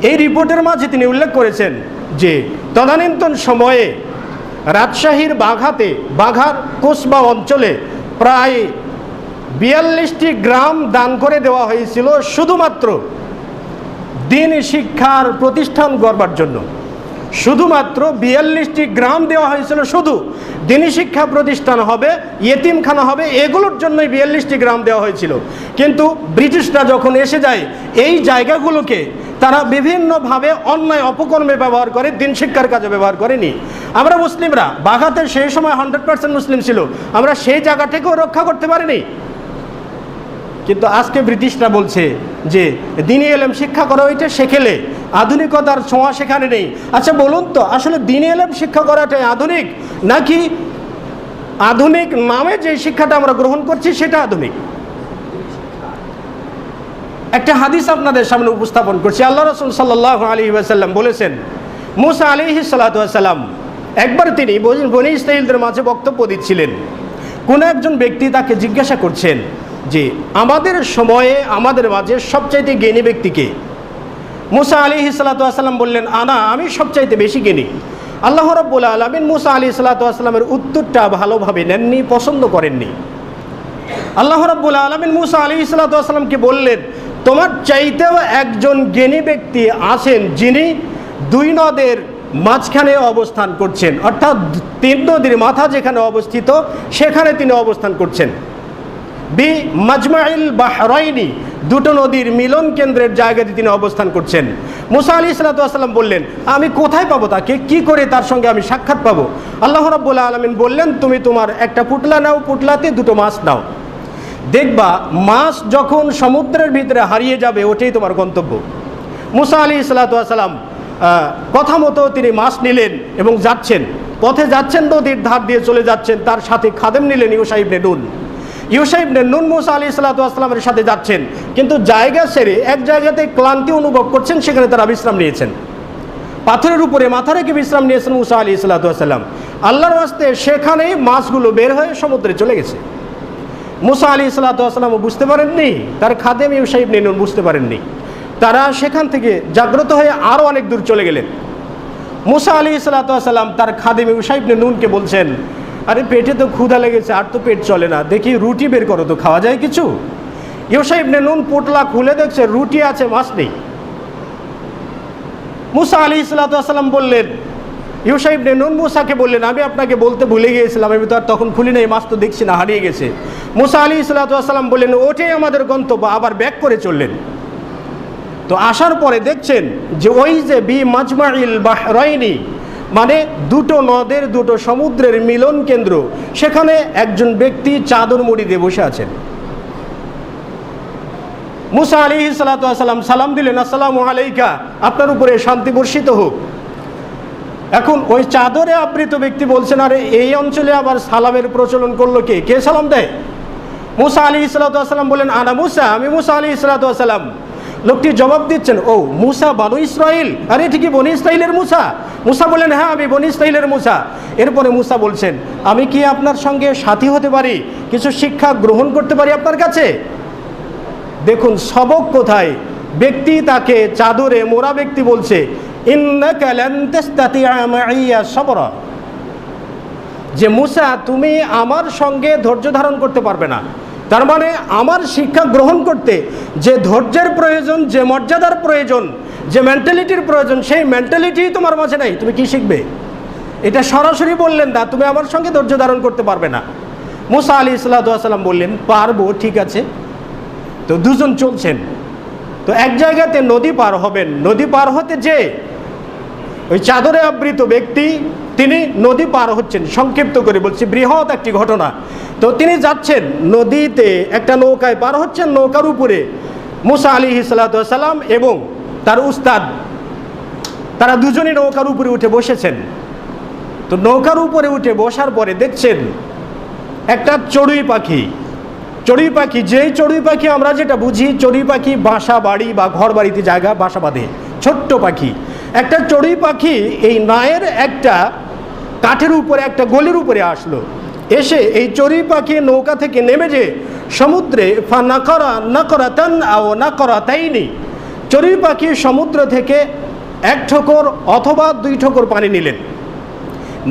এই রিপোর্টের মাঝে তিনি উল্লেখ করেছেন যে তদানীন্তন সময়ে রাজশাহীর বাঘার কোসবা অঞ্চলে প্রায় 42টি গ্রাম দান করে দেওয়া হয়েছিল শুধুমাত্র দ্বীন শিক্ষার প্রতিষ্ঠান গড়বার জন্য। শুধুমাত্র 42টি গ্রাম দেওয়া হয়েছিল, শুধু দ্বীনি শিক্ষা প্রতিষ্ঠান হবে, ইয়েতিমখানা হবে, এগুলোর জন্যই 42টি গ্রাম দেওয়া হয়েছিল। কিন্তু ব্রিটিশরা যখন এসে যায় এই জায়গাগুলোকে তারা বিভিন্নভাবে অন্যায় অপকর্মে ব্যবহার করে, দ্বীন শিক্ষার কাজে ব্যবহার করেনি। আমরা মুসলিমরা বাঘাতে সেই সময় 100% মুসলিম ছিল, আমরা সেই জায়গাটাকেও রক্ষা করতে পারিনি। কিন্তু আজকে ব্রিটিশরা বলছে যে দ্বীনি ইলম শিক্ষা করা ওইটা শেখেলে, আধুনিকতার ছোঁয়া সেখানে নেই। আচ্ছা বলুন তো, আসলে দ্বীনি ইলম শিক্ষা করাটাই আধুনিক, নাকি আধুনিক নামে যে শিক্ষাটা আমরা গ্রহণ করছি সেটা আধুনিক? একটা হাদিস আপনাদের সামনে উপস্থাপন করছি। আল্লাহ রাসূল সাল্লাল্লাহু আলাইহি ওয়াসাল্লাম বলেছেন, মুসা আলাইহিস সালাতু ওয়াসালাম একবার তিনি বনী ইসরাঈলদের মাঝে বক্তব্য দিচ্ছিলেন। কোন একজন ব্যক্তি তাকে জিজ্ঞাসা করছেন যে আমাদের সময়ে আমাদের মাঝে সবচাইতে জ্ঞানী ব্যক্তিকে? মুসা আলাইহিস সালাতু ওয়াসালাম বললেন, আমি সবচাইতে বেশি জ্ঞানী। আল্লাহ রাব্বুল আলামিন মুসা আলাইহিস সালাতু ওয়াসালামের উত্তরটা ভালোভাবে নেননি, পছন্দ করেননি। আল্লাহ রাব্বুল আলামিন মুসা আলাইহিস সালাতু ওয়াসালামকে বললেন, তোমার চাইতেও একজন জ্ঞানী ব্যক্তি আছেন যিনি দুই নদের মাঝখানে অবস্থান করছেন, অর্থাৎ তিন নদীর মাথা যেখানে অবস্থিত সেখানে তিনি অবস্থান করছেন। বি মাজমাইল বাহরাইনি, দুটো নদীর মিলন কেন্দ্রের জায়গাতে তিনি অবস্থান করছেন। মুসা আলাইহিস সালাতু ওয়াসালাম বললেন, আমি কোথায় পাবো তাকে, কি করে তার সঙ্গে আমি সাক্ষাৎ পাবো? আল্লাহ রাব্বুল আলামিন বললেন, তুমি তোমার একটা পুটলা নাও, পুটলাতে দুটো মাছ নাও, দেখবা মাছ যখন সমুদ্রের ভিতরে হারিয়ে যাবে ওটাই তোমার গন্তব্য। মুসা আলাইহিস সালাতু ওয়াসালাম কথা মতো তিনি মাছ নিলেন এবং যাচ্ছেন, পথে যাচ্ছেন, নদীর ধার দিয়ে চলে যাচ্ছেন। তার সাথে খাদেম নিলেন ইউশা ইবনে নুন। ইউশা ইবনে নুন মুসা আলাইহিস সালাতু ওয়াসালামের সাথে যাচ্ছেন, কিন্তু জায়গা ছেড়ে এক জায়গাতে ক্লান্তি অনুভব করছেন, সেখানে তারা বিশ্রাম নিয়েছেন। পাথরের উপরে মাথা রেখে বিশ্রাম নিয়েছেন মুসা আলাইহিস সালাতু ওয়াসালাম। আল্লাহর ওয়াস্তে সেখানেই মাছগুলো বের হয়ে সমুদ্রে চলে গেছে। মুসা আলাইহিস সালাতু ওয়াসালামও বুঝতে পারেননি, তার খাদেম ইউশা ইবনে নুন বুঝতে পারেননি। তারা সেখান থেকে জাগ্রত হয়ে আরও অনেক দূর চলে গেলেন। মুসা আলাইহিস সালাতু ওয়াসালাম তার খাদেম ইউশা ইবনে নুনকে বলছেন, আরে পেটে তো ক্ষুধা লেগেছে, আর তো পেট চলে না, দেখি রুটি বের করো তো, খাওয়া যায় কিছু। ইউশা ইবনে নুন পোটলা খুলে দেখছে রুটি আছে, মাছ নেই। মুসা আলাইহিস সালাতু ওয়াসালাম বললেন, ইউশা ইবনে নুন মুসাকে বললেন, আমি আপনাকে বলতে ভুলে গিয়েছিলাম, আমি তো আর তখন খুলি নাই, মাছ তো দেখছি না, হারিয়ে গেছে। মুসা আলাইহিস সালাতু ওয়াসালাম বললেন, ওটাই আমাদের গন্তব্য, আবার ব্যাক করে চললেন। তো আসার পরে দেখছেন যে ওই যে বি মাজমাইল বাহরাইনি, মানে দুটো নদের দুটো সমুদ্রের মিলন কেন্দ্র, সেখানে একজন ব্যক্তি চাদর মুড়ি দিয়ে বসে আছেন। মুসা আলাইহিস সালাতু ওয়াসালাম সালাম দিলেন, আসসালামু আলাইকা, আপনার উপরে শান্তি বর্ষিত হোক। এখন ওই চাদরে আবৃত ব্যক্তি বলছেন, আরে এই অঞ্চলে আবার সালামের প্রচলন করলো কে? কে সালাম দেয়? মুসা আলাইহিস সালাতু ওয়াসালাম বলেন, আনা মুসা, আমি মুসা আলাইহিস সালাতু ওয়াসালাম। লোকটি জবাব দিচ্ছেন, ও মুসা বনু ইসরাইল, আরে ঠিকই বনি ইসরাইলের মুসা। মুসা বলেন, হ্যাঁ আমি বনি ইসরাইলের মুসা। এরপরে মুসা বলছেন, আমি কি আপনার সঙ্গে সাথী হতে পারি, কিছু শিক্ষা গ্রহণ করতে পারি আপনার কাছে? দেখুন সবক কোথায়। ব্যক্তি তাকে চাদরে মোড়া ব্যক্তি বলছে, ইন্নাকা লান তাস্তাতিআ মাইয়া সাবরা, যে মুসা তুমি আমার সঙ্গে ধৈর্য ধারণ করতে পারবে না। তার মানে আমার শিক্ষা গ্রহণ করতে যে ধৈর্যের প্রয়োজন, যে মর্যাদার প্রয়োজন, যে মেন্টালিটির প্রয়োজন, সেই মেন্টালিটি তোমার মাঝে নাই, তুমি কি শিখবে? এটা সরাসরি বললেন না, তুমি আমার সঙ্গে ধৈর্য ধারণ করতে পারবে না। মুসা আলাইহিস সালাতু ওয়াসালাম বললেন, পারবো, ঠিক আছে। তো দুজন চলছেন, তো এক জায়গাতে নদী পার হবেন। নদী পার হতে যে ওই চাদরে আবৃত ব্যক্তি তিনি নদী পার হচ্ছেন, সংক্ষিপ্ত করে বলছি, বৃহৎ একটি ঘটনা। তো তিনি যাচ্ছেন নদীতে, একটা নৌকায় পার হচ্ছেন, নৌকার উপরে মুসা আলাইহিস সালাম এবং তার উস্তাদ, তারা দুজনই নৌকার উপরে উঠে বসেছেন। তো নৌকার উপরে উঠে বসার পরে দেখছেন একটা চড়ুই পাখি। চড়ুই পাখি, যেই চড়ুই পাখি আমরা যেটা বুঝি, চড়ুই পাখি বাসা বাড়ি বা ঘর বাড়িতে জায়গা বাসা বাঁধে, ছোট্ট পাখি। একটা চড়ুই পাখি এই নায়ের একটা কাঠের উপরে, একটা গলির উপরে আসলো। এসে এই চড়ুই পাখি নৌকা থেকে নেমে যে সমুদ্রে চড়ুই পাখি সমুদ্র থেকে 1 ঠোকর অথবা 2 ঠোকর পানি নিলেন,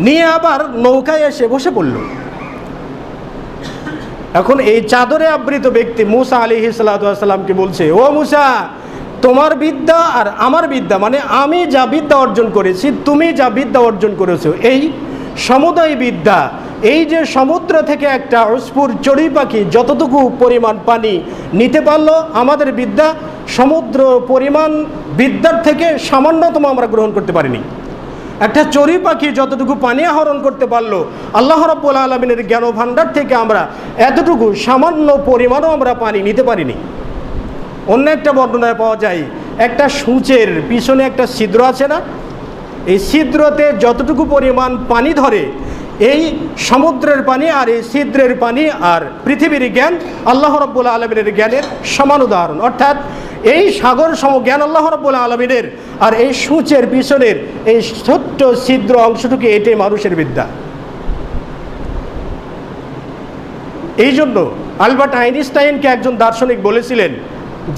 নিয়ে আবার নৌকায় এসে বসে পড়ল। এখন এই চাদরে আবৃত ব্যক্তি মুসা আলাইহিস সালামকে বলছে, ও মুসা, তোমার বিদ্যা আর আমার বিদ্যা, মানে আমি যা বিদ্যা অর্জন করেছি, তুমি যা বিদ্যা অর্জন করেছো, এই সমুদায় বিদ্যা, এই যে সমুদ্র থেকে একটা অস্ফুর চড়ুই পাখি যতটুকু পরিমাণ পানি নিতে পারলো, আমাদের বিদ্যা সমুদ্র পরিমাণ বিদ্যার থেকে সামান্যতম আমরা গ্রহণ করতে পারিনি। একটা চড়ুই পাখি যতটুকু পানি আহরণ করতে পারলো, আল্লাহ রাব্বুল আলামিনের জ্ঞান ভাণ্ডার থেকে আমরা এতটুকু সামান্য পরিমাণও আমরা পানি নিতে পারিনি। অন্য একটা বর্ণনায় পাওয়া যায়, একটা সূচের পিছনে একটা ছিদ্র আছে না, এই ছিদ্রতে যতটুকু পরিমাণ পানি ধরে, এই সমুদ্রের পানি আর এই ছিদ্রের পানি আর পৃথিবীর জ্ঞান আল্লাহ রাব্বুল আলামিনের জ্ঞানের সমান উদাহরণ। অর্থাৎ এই সাগর সম জ্ঞান আল্লাহ রাব্বুল আলামিনের, আর এই সূচের পিছনের এই ছোট্ট ছিদ্র অংশটুকু, এটাই মানুষের বিদ্যা। এই জন্য আলবার্ট আইনস্টাইনকে একজন দার্শনিক বলেছিলেন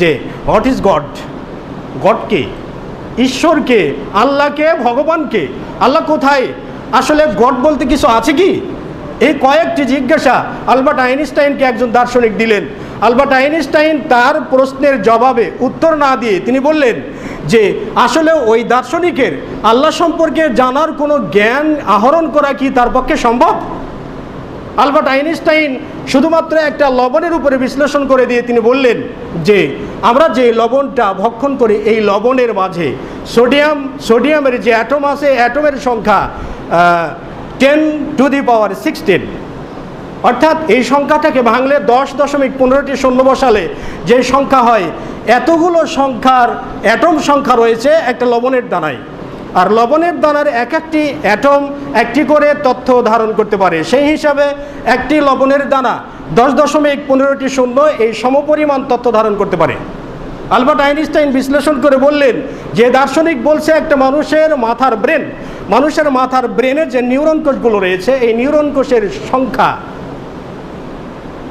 যে হোয়াট ইজ গড, গডকে, ঈশ্বরকে, আল্লাহকে, ভগবানকে, আল্লাহ কোথায়, আসলে গড বলতে কিছু আছে কি? এই কয়েকটি জিজ্ঞাসা আলবার্ট আইনস্টাইনকে একজন দার্শনিক দিলেন। আলবার্ট আইনস্টাইন তার প্রশ্নের জবাবে উত্তর না দিয়ে তিনি বললেন যে আসলে ওই দার্শনিকের আল্লাহ সম্পর্কে জানার কোনো জ্ঞান আহরণ করা কি তার পক্ষে সম্ভব? আলবার্ট আইনস্টাইন শুধুমাত্র একটা লবণের উপরে বিশ্লেষণ করে দিয়ে তিনি বললেন যে আমরা যে লবণটা ভক্ষণ করি, এই লবণের মাঝে সোডিয়ামের যে অ্যাটম আছে, অ্যাটমের সংখ্যা 10⁻16, অর্থাৎ এই সংখ্যাটাকে ভাঙলে 10.15টি শূন্য বসালে যে সংখ্যা হয়, এতগুলো সংখ্যার অ্যাটম সংখ্যা রয়েছে একটা লবণের দানায়। আর লবণের দানার এক একটি অ্যাটম একটি করে তথ্য ধারণ করতে পারে। সেই হিসাবে একটি লবণের দানা 10.15টি শূন্য এই সমপরিমাণ তথ্য ধারণ করতে পারে। আলবার্ট আইনস্টাইন বিশ্লেষণ করে বললেন যে দার্শনিক বলছে একটা মানুষের মাথার ব্রেনের যে নিউরন কোষগুলো রয়েছে, এই নিউরন কোষের সংখ্যা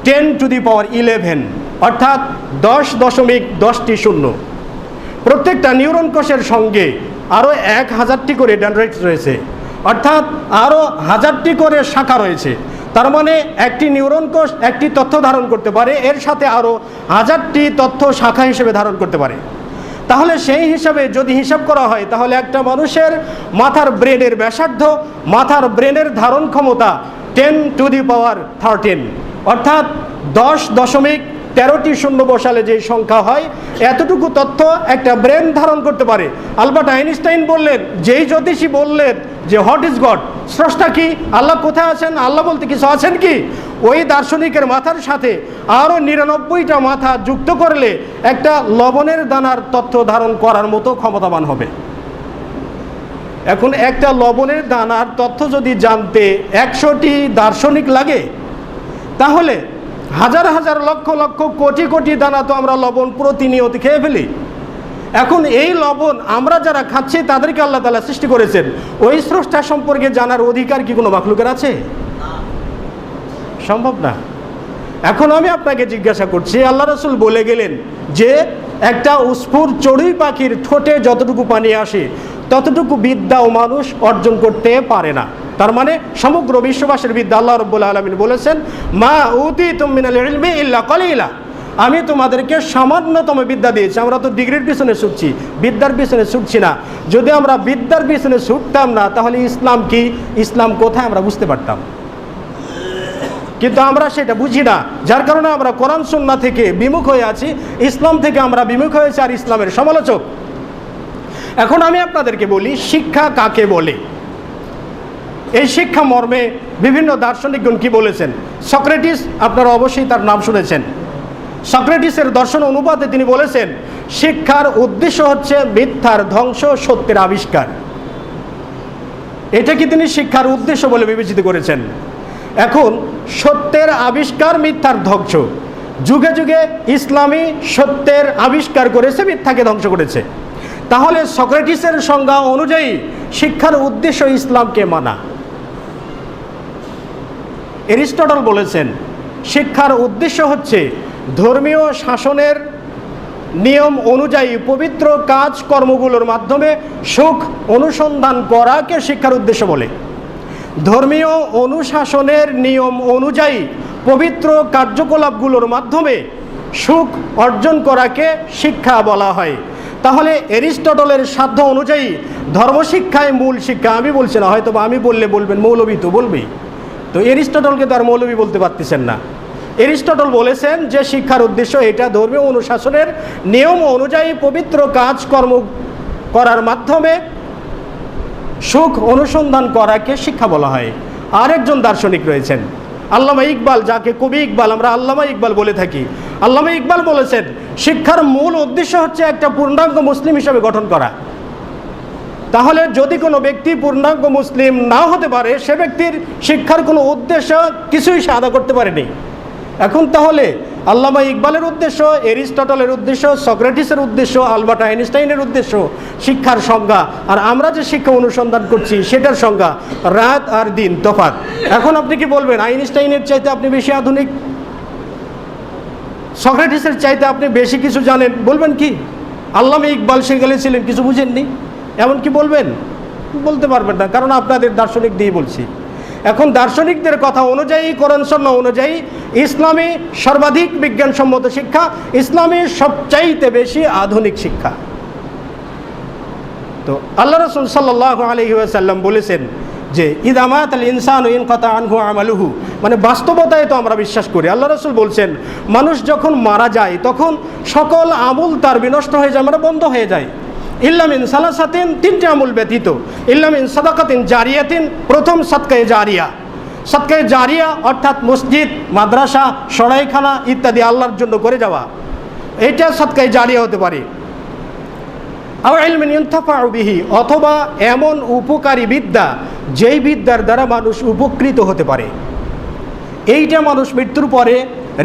10⁻11, অর্থাৎ 10.10টি শূন্য। প্রত্যেকটা নিউরন কোষের সঙ্গে আরও 1000টি করে ডেনড্রাইটস রয়েছে, অর্থাৎ আরও 1000টি করে শাখা রয়েছে। তার মানে একটি নিউরন কোষ একটি তথ্য ধারণ করতে পারে, এর সাথে আরও 1000টি তথ্য শাখা হিসেবে ধারণ করতে পারে। তাহলে সেই হিসাবে যদি হিসাব করা হয়, তাহলে একটা মানুষের মাথার ব্রেনের ব্যাসার্ধ, মাথার ব্রেনের ধারণ ক্ষমতা 10⁻13, অর্থাৎ 10.13টি শূন্য বসালে যে সংখ্যা হয়, এতটুকু তথ্য একটা ব্রেন ধারণ করতে পারে। আলবার্ট আইনস্টাইন বললেন, যেই জ্যোতিষী বললেন যে হোয়াট ইজ গড, স্রষ্টা কি, আল্লাহ কোথায় আছেন, আল্লাহ বলতে কিছু আছেন কি, ওই দার্শনিকের মাথার সাথে আরও 99টা মাথা যুক্ত করলে একটা লবণের দানার তথ্য ধারণ করার মতো ক্ষমতাবান হবে। এখন একটা লবণের দানার তথ্য যদি জানতে 100টি দার্শনিক লাগে, তাহলে হাজার হাজার লক্ষ লক্ষ কোটি কোটি দানা তো আমরা লবণ প্রতিনিয়ত খেয়ে ফেলি। এখন এই লবণ আমরা যারা খাচ্ছি তাদেরকে আল্লাহ তাআলা সৃষ্টি করেছেন, ওই স্রষ্টা সম্পর্কে জানার অধিকার কি কোনো মাখলুকের আছে? সম্ভব না। এখন আমি আপনাকে জিজ্ঞাসা করছি, আল্লাহ রাসূল বলে গেলেন যে একটা উস্ফুর চড়ুই পাখির ঠোঁটে যতটুকু পানি আসে ততটুকু বিদ্যাও মানুষ অর্জন করতে পারে না। তার মানে সমগ্র বিশ্ববাসীর বিদ্যা আল্লাহ রাব্বুল আলামিন বলেছেন, মা উতিতুম মিনাল ইলমি ইল্লা কলিলা, আমি তোমাদেরকে সামান্যতম বিদ্যা দিয়েছি। আমরা তো ডিগ্রির পিছনে ছুটছি, বিদ্যার পিছনে ছুটছি না। যদি আমরা বিদ্যার পিছনে ছুটতাম না, তাহলে ইসলাম কি, ইসলাম কোথায় আমরা বুঝতে পারতাম। কিন্তু আমরা সেটা বুঝি না, যার কারণে আমরা কোরআন সুন্নাহ থেকে বিমুখ হয়ে আছি, ইসলাম থেকে আমরা বিমুখ হয়েছি আর ইসলামের সমালোচক। এখন আমি আপনাদেরকে বলি শিক্ষা কাকে বলে। এই শিক্ষা মর্মে বিভিন্ন দার্শনিকগণ কি বলেছেন। সক্রেটিস, আপনারা অবশ্যই তার নাম শুনেছেন। সক্রেটিসের দর্শন অনুপাতে তিনি বলেছেন শিক্ষার উদ্দেশ্য হচ্ছে মিথ্যার ধ্বংস, সত্যের আবিষ্কার। এটা কি তিনি শিক্ষার উদ্দেশ্য বলে বিবেচিত করেছেন। এখন সত্যের আবিষ্কার, মিথ্যার ধ্বংস, যুগে যুগে ইসলামী সত্যের আবিষ্কার করেছে, মিথ্যাকে ধ্বংস করেছে। তাহলে সক্রেটিসের সংজ্ঞা অনুযায়ী শিক্ষার উদ্দেশ্য ইসলামকে মানা। এরিস্টটল বলেছেন শিক্ষার উদ্দেশ্য হচ্ছে ধর্মীয় শাসনের নিয়ম অনুযায়ী পবিত্র কাজ কর্মগুলোর মাধ্যমে সুখ অনুসন্ধান করাকে শিক্ষার উদ্দেশ্য বলে। ধর্মীয় অনুশাসনের নিয়ম অনুযায়ী পবিত্র কার্যকলাপগুলোর মাধ্যমে সুখ অর্জন করাকে শিক্ষা বলা হয়। তাহলে এরিস্টটলের সাধ্য অনুযায়ী ধর্মশিক্ষায় মূল শিক্ষা, আমি বলছি না, হয়তো বা আমি বললে বলবেন মৌলবী তো বলবেই, তো এরিস্টটলকে তো আর মৌলবী বলতে পারতেছেন না। এরিস্টটল বলেছেন যে শিক্ষার উদ্দেশ্য এটা ধর্মীয় অনুশাসনের নিয়ম অনুযায়ী পবিত্র কাজকর্ম করার মাধ্যমে সুখ অনুসন্ধান করাকে শিক্ষা বলা হয়। আরেকজন দার্শনিক রয়েছেন আল্লামা ইকবাল, যাকে কবি ইকবাল আমরা আল্লামা ইকবাল বলে থাকি। আল্লামা ইকবাল বলেছেন শিক্ষার মূল উদ্দেশ্য হচ্ছে একটা পূর্ণাঙ্গ মুসলিম হিসেবে গঠন করা। তাহলে যদি কোনো ব্যক্তি পূর্ণাঙ্গ মুসলিম না হতে পারে, সে ব্যক্তির শিক্ষার কোনো উদ্দেশ্য কিছুই সে আদা করতে পারেনি। এখন তাহলে আল্লামা ইকবালের উদ্দেশ্য, এরিস্টটলের উদ্দেশ্য, সক্রেটিসের উদ্দেশ্য, আলবার্ট আইনস্টাইনের উদ্দেশ্য শিক্ষার সংজ্ঞা, আর আমরা যে শিক্ষা অনুসন্ধান করছি সেটার সংজ্ঞা রাত আর দিন তফাৎ। এখন আপনি কি বলবেন আইনস্টাইনের চাইতে আপনি বেশি আধুনিক, সক্রেটিসের চাইতে আপনি বেশি কিছু জানেন, বলবেন কি? আল্লামা ইকবাল সেকালে ছিলেন, কিছু বুঝেননি এমন কি বলবেন? বলতে পারবেন না, কারণ আপনাদের দার্শনিক দিয়ে বলছি। এখন দার্শনিকদের কথা অনুযায়ী, কোরআন সুন্নাহ অনুযায়ী ইসলামী সর্বাধিক বিজ্ঞানসম্মত শিক্ষা, ইসলামী সবচাইতে বেশি আধুনিক শিক্ষা। তো আল্লাহ রাসূল সাল্লাল্লাহু আলাইহি ওয়াসাল্লাম বলেছেন যে ইযা মাতাল ইনসানু ইনকাতা আনহু আমালুহু, মানে বাস্তবতায় তো আমরা বিশ্বাস করি। আল্লাহ রাসূল বলছেন মানুষ যখন মারা যায় তখন সকল আমল তার বিনষ্ট হয়ে যায়, মানে বন্ধ হয়ে যায়। ইল্লা মিন সালাসাতিন, তিনটি আমল ব্যতীত। ইল্লা মিন সাদাকাতিন জারিয়াতিন, প্রথম সাদকায়ে জারিয়া। সাদকায়ে জারিয়া অর্থাৎ মসজিদ, মাদ্রাসা, সরাইখানা ইত্যাদি আল্লাহর জন্য করে যাওয়া, এটা সাদকায়ে জারিয়া হতে পারে। আও ইলমিন ইউনতাফাউ বিহি, অথবা এমন উপকারী বিদ্যা যেই বিদ্যার দ্বারা মানুষ উপকৃত হতে পারে। এইটা মানুষ মৃত্যুর পরে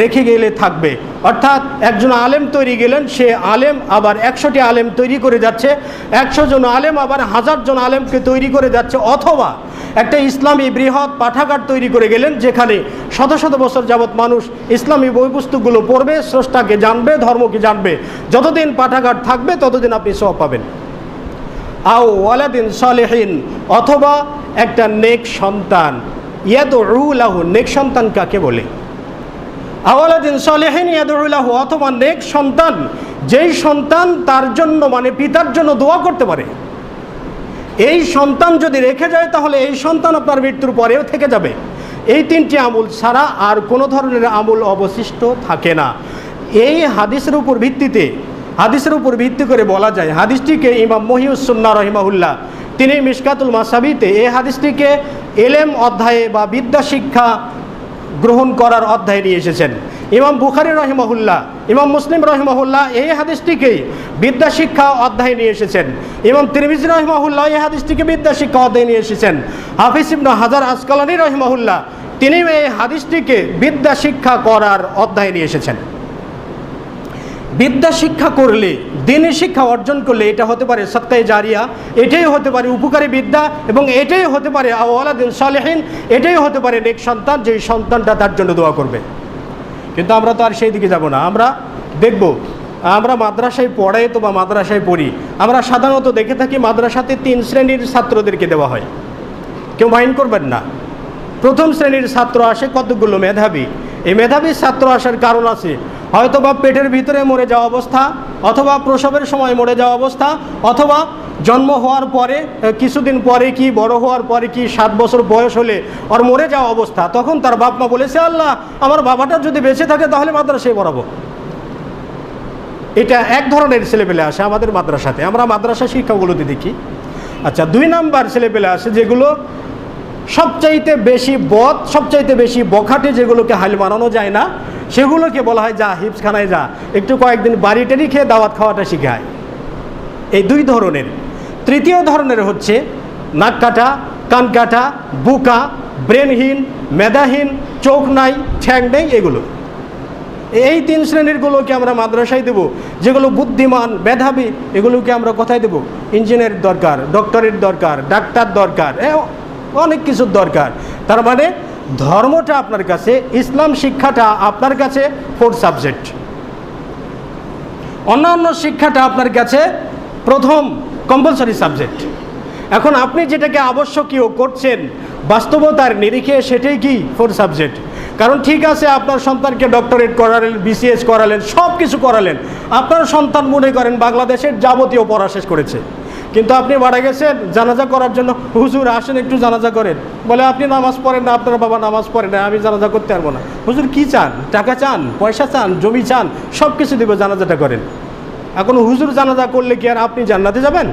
রেখে গেলে থাকবে। অর্থাৎ একজন আলেম তৈরি গেলেন, সে আলেম আবার 100টি আলেম তৈরি করে যাচ্ছে, 100 জন আলেম আবার 1000 জন আলেমকে তৈরি করে যাচ্ছে। অথবা একটা ইসলামী বৃহৎ পাঠাগার তৈরি করে গেলেন, যেখানে শত শত বছর যাবৎ মানুষ ইসলামী বই পুস্তকগুলো পড়বে, স্রষ্টাকে জানবে, ধর্মকে জানবে। যতদিন পাঠাগার থাকবে ততদিন আপনি সওয়াব পাবেন। আও ওয়ালাদিন সালিহিন, অথবা একটা নেক সন্তান। ইয়াদউ লাহু, নেক সন্তান কাকে বলে? আওয়ালাদিন সালিহিন ইয়াদউ লাহু, অথবা নেক সন্তান যেই সন্তান তার জন্য, মানে পিতার জন্য দোয়া করতে পারে। এই সন্তান যদি রেখে যায় তাহলে এই সন্তান আপনার মৃত্যুর পরেও থেকে যাবে। এই তিনটি আমল ছাড়া আর কোনো ধরনের আমল অবশিষ্ট থাকে না। এই হাদিসের উপর ভিত্তি করে বলা যায়, হাদিসটিকে ইমাম মহিউস সুন্নাহ রাহিমাহুল্লাহ তিনি মিশকাতুল মাসাবিতে এই হাদিসটিকে এলেম অধ্যায়ে বা বিদ্যা শিক্ষা গ্রহণ করার অধ্যায়ে নিয়ে এসেছেন। ইমাম বুখারী রাহিমাহুল্লাহ, ইমাম মুসলিম রাহিমাহুল্লাহ এই হাদিসটিকেই বিদ্যা শিক্ষা অধ্যায়ে নিয়ে এসেছেন। ইমাম তিরমিজি রাহিমাহুল্লাহ এই হাদিসটিকে বিদ্যা শিক্ষা অধ্যায়ে নিয়ে এসেছেন। হাফিজ ইবনে হাজার আসকালানী রাহিমাহুল্লাহ তিনি এই হাদিসটিকে বিদ্যা শিক্ষা করার অধ্যায়ে নিয়ে এসেছেন। বিদ্যা শিক্ষা করলে, দ্বীনি শিক্ষা অর্জন করলে এটা হতে পারে সাদকায়ে জারিয়া, এটাই হতে পারে উপকারী বিদ্যা, এবং এটাই হতে পারে আওয়ালাদিন সালিহিন, এটাই হতে পারে নেক সন্তান, যেই সন্তানটা তার জন্য দোয়া করবে। কিন্তু আমরা তো আর সেই দিকে যাব না। আমরা দেখব, আমরা মাদ্রাসায় পড়াই তো বা মাদ্রাসায় পড়ি, আমরা সাধারণত দেখে থাকি মাদ্রাসাতে 3 শ্রেণীর ছাত্রদেরকে দেওয়া হয়। কেউ মাইন্ড করবেন না। প্রথম শ্রেণীর ছাত্র আসে কতগুলো মেধাবী। এই মেধাবী ছাত্র আসার কারণ আছে, হয়তো বা পেটের ভিতরে মরে যাওয়া অবস্থা, অথবা প্রসবের সময় মরে যাওয়া অবস্থা, অথবা জন্ম হওয়ার পরে কিছুদিন পরে কি, বড় হওয়ার পরে কি, 7 বছর বয়স হলে ওর মরে যাওয়া অবস্থা। তখন তার বাপ মা বলেছে আল্লাহ আমার বাবাটা যদি বেঁচে থাকে তাহলে মাদ্রাসায় পড়াবো। এটা এক ধরনের ছেলেপেলে আসে আমাদের মাদ্রাসাতে, আমরা মাদ্রাসা শিক্ষাগুলোতে দেখি। আচ্ছা, 2 নাম্বার ছেলেপেলে আসে যেগুলো সবচাইতে বেশি সবচাইতে বেশি বখাটে, যেগুলোকে হাল মানানো যায় না, সেগুলোকে বলা হয় যা হিপসখানায় যা, একটু কয়েকদিন বাড়িটারি খেয়ে দাওয়াত খাওয়াটা শিখায়। এই 2 ধরনের। 3য় ধরনের হচ্ছে নাক কাটা, কান কাটা, বোকা, ব্রেনহীন, মেধাহীন, চোখ নাই, ঠ্যাং নেই, এগুলো। এই 3 শ্রেণীরগুলোকে আমরা মাদ্রাসায় দেব। যেগুলো বুদ্ধিমান, মেধাবী, এগুলোকে আমরা কোথায় দেব? ইঞ্জিনিয়ার দরকার, ডক্টরের দরকার, ডাক্তার দরকার, অনেক কিছুর দরকার। তার মানে ধর্মটা আপনার কাছে, ইসলাম শিক্ষাটা আপনার কাছে 4th সাবজেক্ট, অন্যান্য শিক্ষাটা আপনার কাছে প্রথম কম্পালসরি সাবজেক্ট। এখন আপনি যেটাকে আবশ্যকীয় করছেন বাস্তবতার নিরিখে, সেটাই কি 4th সাবজেক্ট। কারণ ঠিক আছে, আপনার সন্তানকে ডক্টরেট করালেন, BCS করালেন, সব কিছু করালেন, আপনার সন্তান মনে করেন বাংলাদেশের যাবতীয় পড়া শেষ করেছে, কিন্তু আপনি মারা গেছেন জানাজা করার জন্য, হুজুর আসেন একটু জানাজা করেন, বলে আপনি নামাজ পড়েন না, আপনার বাবা নামাজ পড়ে না, আমি জানাজা করতে পারবো না। হুজুর কি চান? টাকা চান, পয়সা চান, জমি চান, সব কিছু দেবো, জানাজাটা করেন। এখন হুজুর জানাজা করলে কি আর আপনি জান্নাতে যাবেন?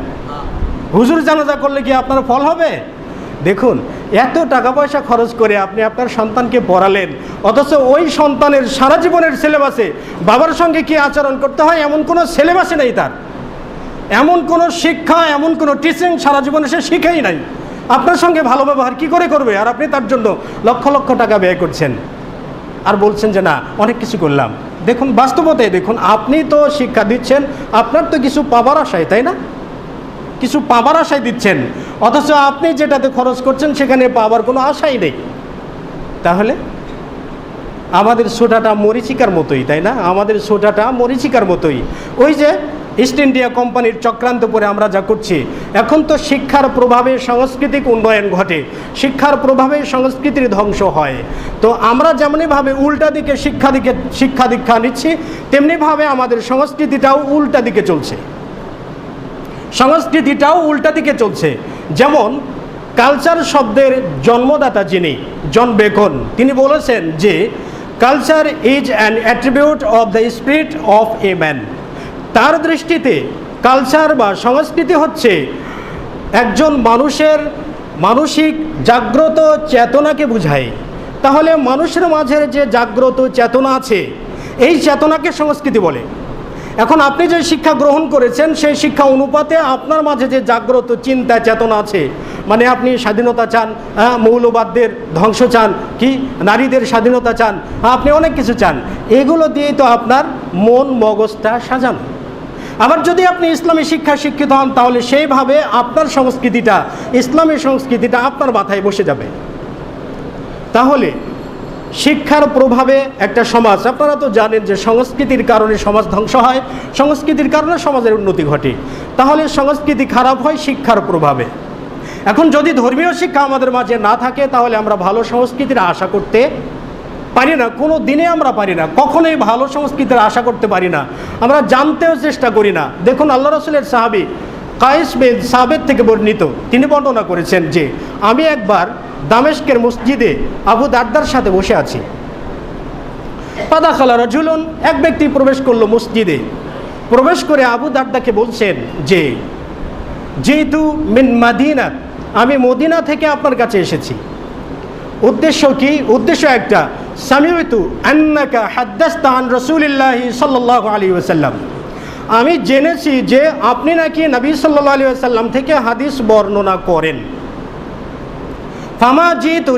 হুজুর জানাজা করলে কি আপনার ফল হবে? দেখুন, এত টাকা পয়সা খরচ করে আপনি আপনার সন্তানকে পড়ালেন, অথচ ওই সন্তানের সারা জীবনের সিলেবাসে বাবার সঙ্গে কি আচরণ করতে হয় এমন কোনো সিলেবাসে নেই, তার এমন কোনো শিক্ষা, এমন কোনো টিচিং সারা জীবনে সে শিখেই নাই। আপনার সঙ্গে ভালো ব্যবহার কি করে করবে? আর আপনি তার জন্য লক্ষ লক্ষ টাকা ব্যয় করছেন, আর বলছেন যে না অনেক কিছু করলাম। দেখুন বাস্তবতায় দেখুন, আপনি তো শিক্ষা দিচ্ছেন, আপনার তো কিছু পাবার আশায়, তাই না? কিছু পাবার আশায় দিচ্ছেন, অথচ আপনি যেটাতে খরচ করছেন সেখানে পাবার কোনো আশাই নেই। তাহলে আমাদের ছোটাটা মরিচিকার মতোই, তাই না? আমাদের ছোটাটা মরিচিকার মতোই। ওই যে ইস্ট ইন্ডিয়া কোম্পানির চক্রান্ত করে আমরা যা করছি, এখন তো শিক্ষার প্রভাবে সাংস্কৃতিক উন্নয়ন ঘটে, শিক্ষার প্রভাবে সংস্কৃতির ধ্বংস হয়। তো আমরা যেমনিভাবে উল্টা দিকে শিক্ষা দীক্ষা নিচ্ছি, তেমনিভাবে আমাদের সংস্কৃতিটাও উল্টা দিকে চলছে, সংস্কৃতিটাও উল্টা দিকে চলছে। যেমন কালচার শব্দের জন্মদাতা যিনি, জন বেকন, তিনি বলেছেন যে culture is an attribute of the spirit of a man. তার দৃষ্টিতে কালচার বা সংস্কৃতি হচ্ছে একজন মানুষের মানসিক জাগ্রত চেতনাকে বোঝায়। তাহলে মানুষের মাঝে যে জাগ্রত চেতনা আছে, এই চেতনাকে সংস্কৃতি বলে। এখন আপনি যে শিক্ষা গ্রহণ করেছেন, সেই শিক্ষা অনুপাতে আপনার মাঝে যে জাগ্রত চিন্তা চেতনা আছে, মানে আপনি স্বাধীনতা চান, মৌলবাদদের ধ্বংস চান, কি নারীদের স্বাধীনতা চান, আপনি অনেক কিছু চান, এগুলো দিয়েই তো আপনার মন মগজটা সাজানো। আবার যদি আপনি ইসলামী শিক্ষা শিক্ষিত হন, তাহলে সেইভাবে আপনার সংস্কৃতিটা, ইসলামী সংস্কৃতিটা আপনার মাথায় বসে যাবে। তাহলে শিক্ষার প্রভাবে একটা সমাজ, আপনারা তো জানেন যে সংস্কৃতির কারণে সমাজ ধ্বংস হয়, সংস্কৃতির কারণে সমাজের উন্নতি ঘটে। তাহলে সংস্কৃতি খারাপ হয় শিক্ষার প্রভাবে। এখন যদি ধর্মীয় শিক্ষা আমাদের মাঝে না থাকে, তাহলে আমরা ভালো সংস্কৃতির আশা করতে পারি না, কোনো দিনে আমরা পারি না, কখনোই ভালো সংস্কৃতির আশা করতে পারি না, আমরা জানতেও চেষ্টা করি না। দেখুন আল্লাহ রাসূলের সাহাবী কায়েস বিন সাবেত থেকে বর্ণিত, তিনি বর্ণনা করেছেন যে আমি একবার দামেস্কের মসজিদে আবু দারদার সাথে বসে আছি। ফাদাখালা রাজুলুন, এক ব্যক্তি প্রবেশ করলো মসজিদে। প্রবেশ করে আবু দারদাকে বলছেন যে যেহেতু মিন মাদিনা, আমি মদিনা থেকে আপনার কাছে এসেছি। উদ্দেশ্য কি? উদ্দেশ্য একটা, সামিউতু আন্নাকা হাদ্দাসতা আন রাসূলিল্লাহি সাল্লাল্লাহু আলাইহি ওয়াসাল্লাম, আমি জেনেছি যে আপনি নাকি নবী সাল্লাল্লাহু আলাইহি ওয়াসাল্লাম থেকে হাদিস বর্ণনা করেন। ফামা জিতু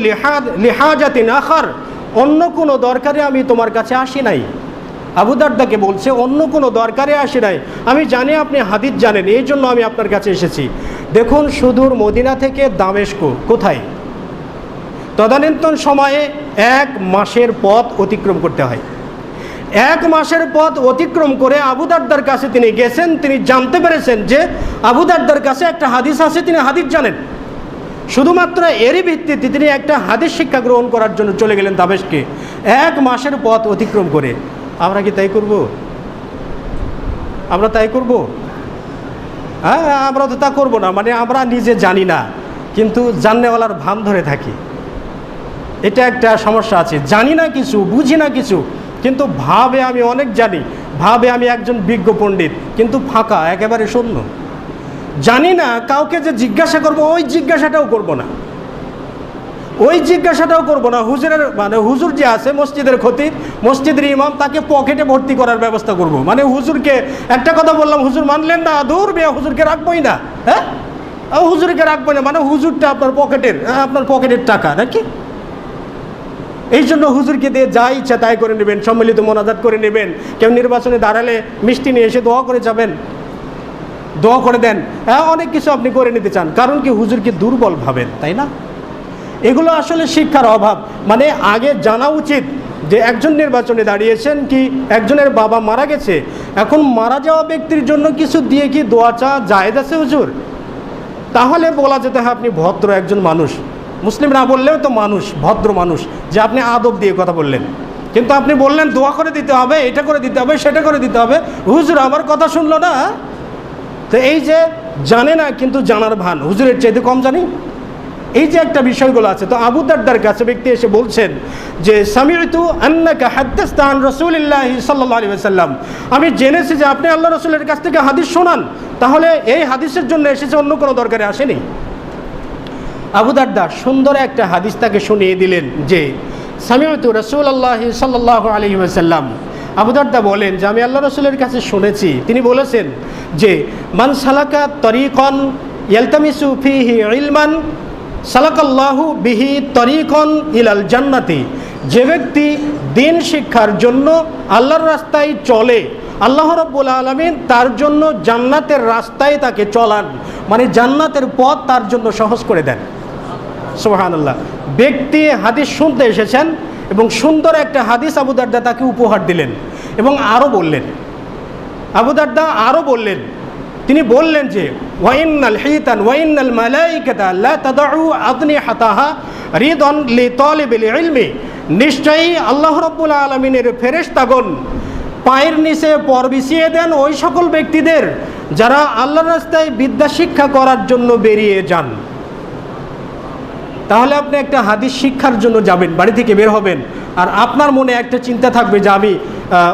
লিহাজাতিন আখার, অন্য কোনো দরকারে আমি তোমার কাছে আসি নাই। আবু দারদাকে বলছে অন্য কোনো দরকারে আসি নাই, আমি জানি আপনি হাদিস জানেন, এই জন্য আমি আপনার কাছে এসেছি। দেখুন সুদূর মদিনা থেকে দামেস্ক কোথায়? তদানীন্তন সময়ে 1 মাসের পথ অতিক্রম করতে হয়। 1 মাসের পথ অতিক্রম করে আবু দারদার কাছে তিনি গেছেন। তিনি জানতে পেরেছেন যে আবু দারদার কাছে একটা হাদিস আছে, তিনি হাদিস জানেন। শুধুমাত্র এরই ভিত্তিতে তিনি একটা হাদিস শিক্ষা গ্রহণ করার জন্য চলে গেলেন দামেস্কে, 1 মাসের পথ অতিক্রম করে। আমরা কি তাই করব? আমরা তাই করব? হ্যাঁ, আমরা তো তা করবো না। মানে আমরা নিজে জানি না, কিন্তু জাননেওয়ালার ভান ধরে থাকি। এটা একটা সমস্যা আছে, জানি না কিছু, বুঝি না কিছু, কিন্তু ভাবে আমি অনেক জানি, ভাবে আমি একজন বিজ্ঞ পণ্ডিত, কিন্তু ফাঁকা, একেবারে শূন্য। জানি না, কাউকে যে জিজ্ঞাসা করব ওই জিজ্ঞাসাটাও করব না, হুজুরের মানে হুজুর যে আছে মসজিদের খতিব, মসজিদের ইমাম, তাকে পকেটে ভর্তি করার ব্যবস্থা করব। মানে হুজুরকে একটা কথা বললাম, হুজুর মানলেন না, দূর বিয়া, হুজুরকে রাখবোই না। হ্যাঁ, হুজুরকে রাখবোই না মানে হুজুরটা আপনার পকেটের টাকা নাকি? এই জন্য হুজুরকে দিয়ে যা ইচ্ছা তাই করে নেবেন, সম্মিলিত মোনাজাত করে নেবেন, কেউ নির্বাচনে দাঁড়ালে মিষ্টি নিয়ে এসে দোয়া করে যাবেন, দোয়া করে দেন। হ্যাঁ, অনেক কিছু আপনি করে নিতে চান, কারণ কি হুজুরকে দুর্বল ভাবেন, তাই না? এগুলো আসলে শিক্ষার অভাব। মানে আগে জানা উচিত যে একজন নির্বাচনে দাঁড়িয়েছেন, কি একজনের বাবা মারা গেছে, এখন মারা যাওয়া ব্যক্তির জন্য কিছু দিয়ে কি দোয়া চা জায়েজ আছে হুজুর? তাহলে বলা যেতে হয় আপনি ভদ্র একজন মানুষ, মুসলিম না বললেও তো মানুষ, ভদ্র মানুষ, যে আপনি আদব দিয়ে কথা বললেন। কিন্তু আপনি বললেন দোয়া করে দিতে হবে, এটা করে দিতে হবে, সেটা করে দিতে হবে, হুজুর আমার কথা শুনলো না। তো এই যে জানে না কিন্তু জানার ভান, হুজুরের চাইতে কম জানি, এই যে একটা বিষয়গুলো আছে। তো আবু দারদার কাছে ব্যক্তি এসে বলছেন যে সামিউতু আন্নাকা হাদাসতা আন রাসূলিল্লাহি সাল্লাল্লাহু আলাইহি ওয়াসাল্লাম, আমি জেনেছি যে আপনি আল্লাহ রাসূলের কাছ থেকে হাদিস শোনান, তাহলে এই হাদিসের জন্য এসেছে, অন্য কোনো দরকারে আসেনি। আবু দারদা সুন্দর একটা হাদিস তাকে শুনিয়ে দিলেন যে সামিউতু রাসূলুল্লাহি সাল্লাল্লাহু আলাইহি ওয়াসাল্লাম। আবু দারদা বলেন যে আমি আল্লাহ রাসূলের কাছে শুনেছি, তিনি বলেছেন যে মান সালাকা তরিকন ইয়ালতামিসু ফিহি ইলমান সালাকাল্লাহু বিহি তরিকন ইলাল জান্নাতি, যে ব্যক্তি দিন শিক্ষার জন্য আল্লাহর রাস্তায় চলে, আল্লাহ রাব্বুল আলামিন তার জন্য জান্নাতের রাস্তায় তাকে চলান, মানে জান্নাতের পথ তার জন্য সহজ করে দেন। সুবহানাল্লাহ। ব্যক্তি হাদিস শুনতে এসেছেন এবং সুন্দর একটা হাদিস আবু দারদা তাকে উপহার দিলেন এবং আরও বললেন, আবু দারদা আরও বললেন, তিনি বললেন যে ওয়াইন্নাল হিতান ওয়াইন্নাল মালাইকাতা লা তাদউ আদনিহাতাহা রিদান লিতালিবিল ইলমি, নিশ্চয়ই আল্লাহ রাব্বুল আলামিনের ফেরেশতাগণ পায়ের নিচে পর বিছিয়ে দেন ওই সকল ব্যক্তিদের যারা আল্লাহর রাস্তায় বিদ্যা শিক্ষা করার জন্য বেরিয়ে যান। তাহলে আপনি একটা হাদিস শিক্ষার জন্য যাবেন, বাড়ি থেকে বের হবেন, আর আপনার মনে একটা চিন্তা থাকবে যে আমি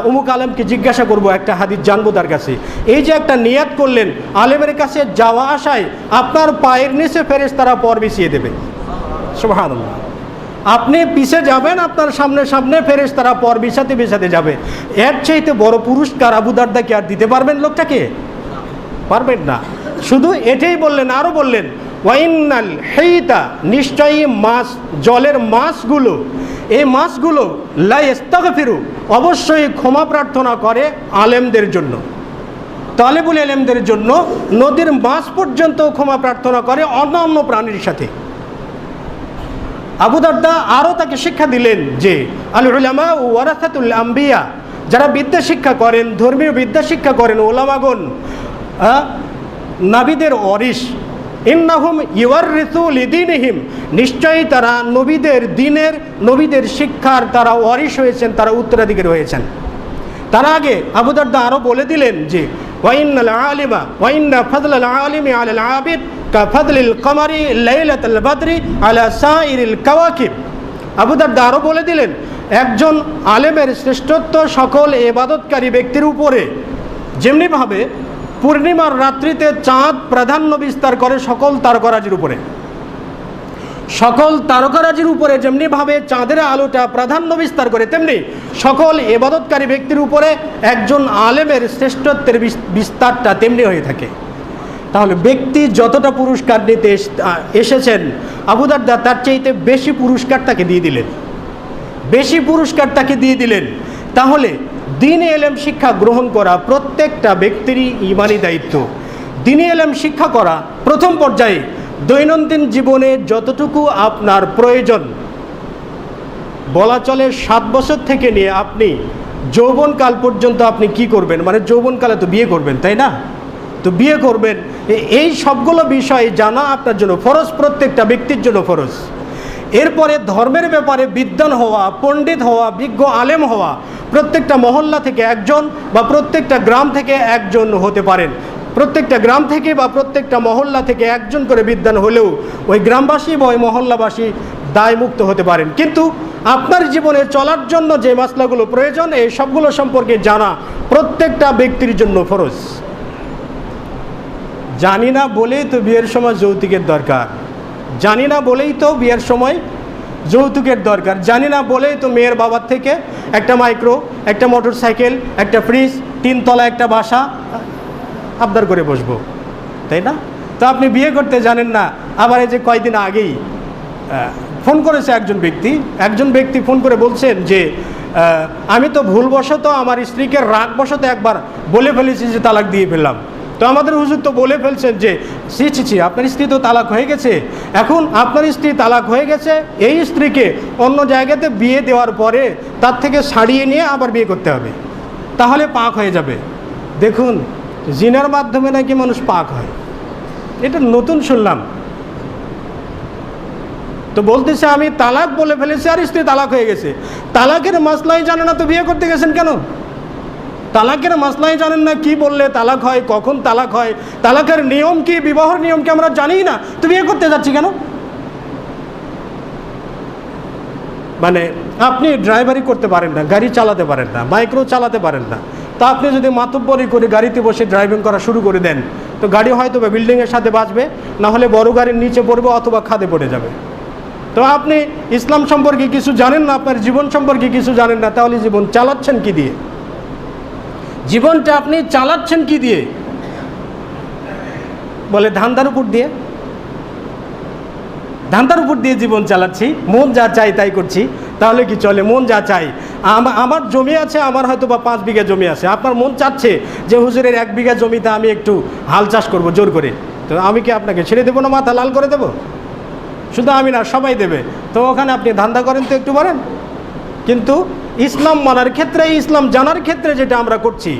অমুক আলেমকে জিজ্ঞাসা করব, একটা হাদিস জানবো তার কাছে। এই যে একটা নিয়াত করলেন, আলেমের কাছে যাওয়া আসায় আপনার পায়ের নিচে ফেরেশতারা পর বিছিয়ে দেবে। সুবহানাল্লাহ। আপনি পিছে যাবেন, আপনার সামনে সামনে ফেরেশতারা পর বিছাতে বিছাতে যাবে। এর চাইতে বড় পুরস্কার আবু দারদা কি আর দিতে পারবেন লোকটাকে? পারবেন না। শুধু এটাই বললেন, আরও বললেন ওয়াইন্নাল হিতা, নিশ্চয়ই মাছ, জলের মাছগুলো, এই মাছগুলো লা ইস্তাগফিরু, অবশ্যই ক্ষমা প্রার্থনা করে আলেমদের জন্য, তালেবুল ইলমদের জন্য। নদীর মাছ পর্যন্ত ক্ষমা প্রার্থনা করে অন্যান্য প্রাণীর সাথে। আবু দারদা আরও তাকে শিক্ষা দিলেন যে আল উলামা ওয়ারাসাতুল আম্বিয়া, যারা বিদ্যা শিক্ষা করেন, ধর্মীয় বিদ্যা শিক্ষা করেন, ওলামাগণ নাবিদের ওয়ারিস। ইন্নাহুম ইউয়াররিসু লিদীনিহিম, নিশ্চয়ই তারা নবীদের দিনের, নবীদের শিক্ষার তারা ওয়ারিস হয়েছেন, তারা উত্তরাধিকারী হয়েছেন। তার আগে আবু দারদা আরও বলে দিলেন যে ওয়াইন্নাল আলিমা ওয়াইন্না ফাদলাল আলিমি আলাল আবিদ কা ফাদলিল কমারি লাইলাতুল বদরি আলা সাইরিল কাওয়াকিব। আবু দারদা আরও বলে দিলেন একজন আলেমের শ্রেষ্ঠত্ব সকল ইবাদতকারী ব্যক্তির উপরে, যেমনিভাবে পূর্ণিমার রাত্রিতে চাঁদ প্রাধান্য বিস্তার করে সকল তারকারাজির উপরে, সকল তারকারাজির উপরে যেমনিভাবে চাঁদের আলোটা প্রাধান্য বিস্তার করে, তেমনি সকল ইবাদতকারী ব্যক্তির উপরে একজন আলেমের শ্রেষ্ঠত্বের বিস্তারটা তেমনি হয়ে থাকে। তাহলে ব্যক্তি যতটা পুরস্কার নিতে এসেছেন, আবু দারদা তার চাইতে বেশি পুরস্কার তাকে দিয়ে দিলেন, বেশি পুরস্কার তাকে দিয়ে দিলেন। তাহলে দ্বীন ইলম শিক্ষা গ্রহণ করা প্রত্যেকটা ব্যক্তিরই ঈমানি দায়িত্ব। দ্বীন ইলম শিক্ষা করা প্রথম পর্যায়ে দৈনন্দিন জীবনে যতটুকু আপনার প্রয়োজন, বলা চলে 7 বছর থেকে নিয়ে আপনি যৌবনকাল পর্যন্ত আপনি কি করবেন, মানে যৌবনকালে তো বিয়ে করবেন, তাই না? তো বিয়ে করবেন, এই সবগুলো বিষয় জানা আপনার জন্য ফরজ, প্রত্যেকটা ব্যক্তির জন্য ফরজ। এরপরে ধর্মের ব্যাপারে বিদ্বান হওয়া, পণ্ডিত হওয়া, বিজ্ঞ আলেম হওয়া, প্রত্যেকটা মহল্লা থেকে একজন বা প্রত্যেকটা গ্রাম থেকে একজন হতে পারেন। প্রত্যেকটা গ্রাম থেকে বা প্রত্যেকটা মহল্লা থেকে একজন করে বিদ্বান হলেও ওই গ্রামবাসী বা ওই মহল্লাবাসী দায়মুক্ত হতে পারেন। কিন্তু আপনার জীবনে চলার জন্য যে মাসলাগুলো প্রয়োজন, এই সবগুলো সম্পর্কে জানা প্রত্যেকটা ব্যক্তির জন্য ফরজ। জানি না বলেই তো বিয়ের সময় যৌতুকের দরকার, জানি না বলেই তো বিয়ের সময় যৌতুকের দরকার, জানি না বলেই তো মেয়ের বাবার থেকে একটা মাইক্রো, একটা মোটর সাইকেল, একটা ফ্রিজ, 3 তলা একটা বাসা আবদার করে বসবো, তাই না? তো আপনি বিয়ে করতে জানেন না। আবার এই যে কয়দিন আগেই ফোন করেছে একজন ব্যক্তি ফোন করে বলছেন যে আমি তো ভুলবশত আমার স্ত্রীকে রাগবশত একবার বলে ফেলেছি যে তালাক দিয়ে ফেললাম। তো আমাদের হুজুর তো বলে ফেলছেন যে ছি আপনার স্ত্রী তো তালাক হয়ে গেছে, এখন আপনার স্ত্রী তালাক হয়ে গেছে, এই স্ত্রীকে অন্য জায়গাতে বিয়ে দেওয়ার পরে তার থেকে ছাড়িয়ে নিয়ে আবার বিয়ে করতে হবে, তাহলে পাক হয়ে যাবে। দেখুন, জিনার মাধ্যমে নাকি মানুষ পাক হয়, এটা নতুন শুনলাম। তো বলতেছে আমি তালাক বলে ফেলেছি আর স্ত্রী তালাক হয়ে গেছে। তালাকের মাসলাই জানে না তো বিয়ে করতে গেছেন কেন? তালাকের মাসলাই জানেন না, কি বললে তালাক হয়, কখন তালাক হয়, তালাকের নিয়ম কি, বিবাহের নিয়ম কি আমরা জানি না, তো বিয়ে করতে যাচ্ছি কেন? মানে আপনি ড্রাইভারি করতে পারেন না, গাড়ি চালাতে পারেন না, মাইক্রো চালাতে পারেন না, তা আপনি যদি মাতব্বরি করে গাড়িতে বসে ড্রাইভিং করা শুরু করে দেন, তো গাড়ি হয়তো বা বিল্ডিংয়ের সাথে বাঁচবে, না হলে বড় গাড়ির নিচে পড়বে অথবা খাদে পড়ে যাবে। তো আপনি ইসলাম সম্পর্কে কিছু জানেন না, আপনার জীবন সম্পর্কে কিছু জানেন না, তাহলে জীবন চালাচ্ছেন কি দিয়ে? জীবনটা আপনি চালাচ্ছেন কি দিয়ে? বলে ধান্দার উপর দিয়ে। ধান্দার উপর দিয়ে জীবন চালাচ্ছি, মন যা চাই তাই করছি, তাহলে কি চলে? মন যা চাই, আমার জমি আছে, আমার হয়তো বা 5 বিঘা জমি আছে, আপনার মন চাচ্ছে যে হুজুরের 1 বিঘা জমিতে আমি একটু হাল চাষ করব জোর করে, তো আমি কি আপনাকে ছেড়ে দেবো না, মাথা লাল করে দেবো? শুধু আমি না, সবাই দেবে। তো ওখানে আপনি ধান্দা করেন তো একটু পারেন। কিন্তু ইসলাম মানার ক্ষেত্রে, ইসলাম জানার ক্ষেত্রে যেটা আমরা করছি,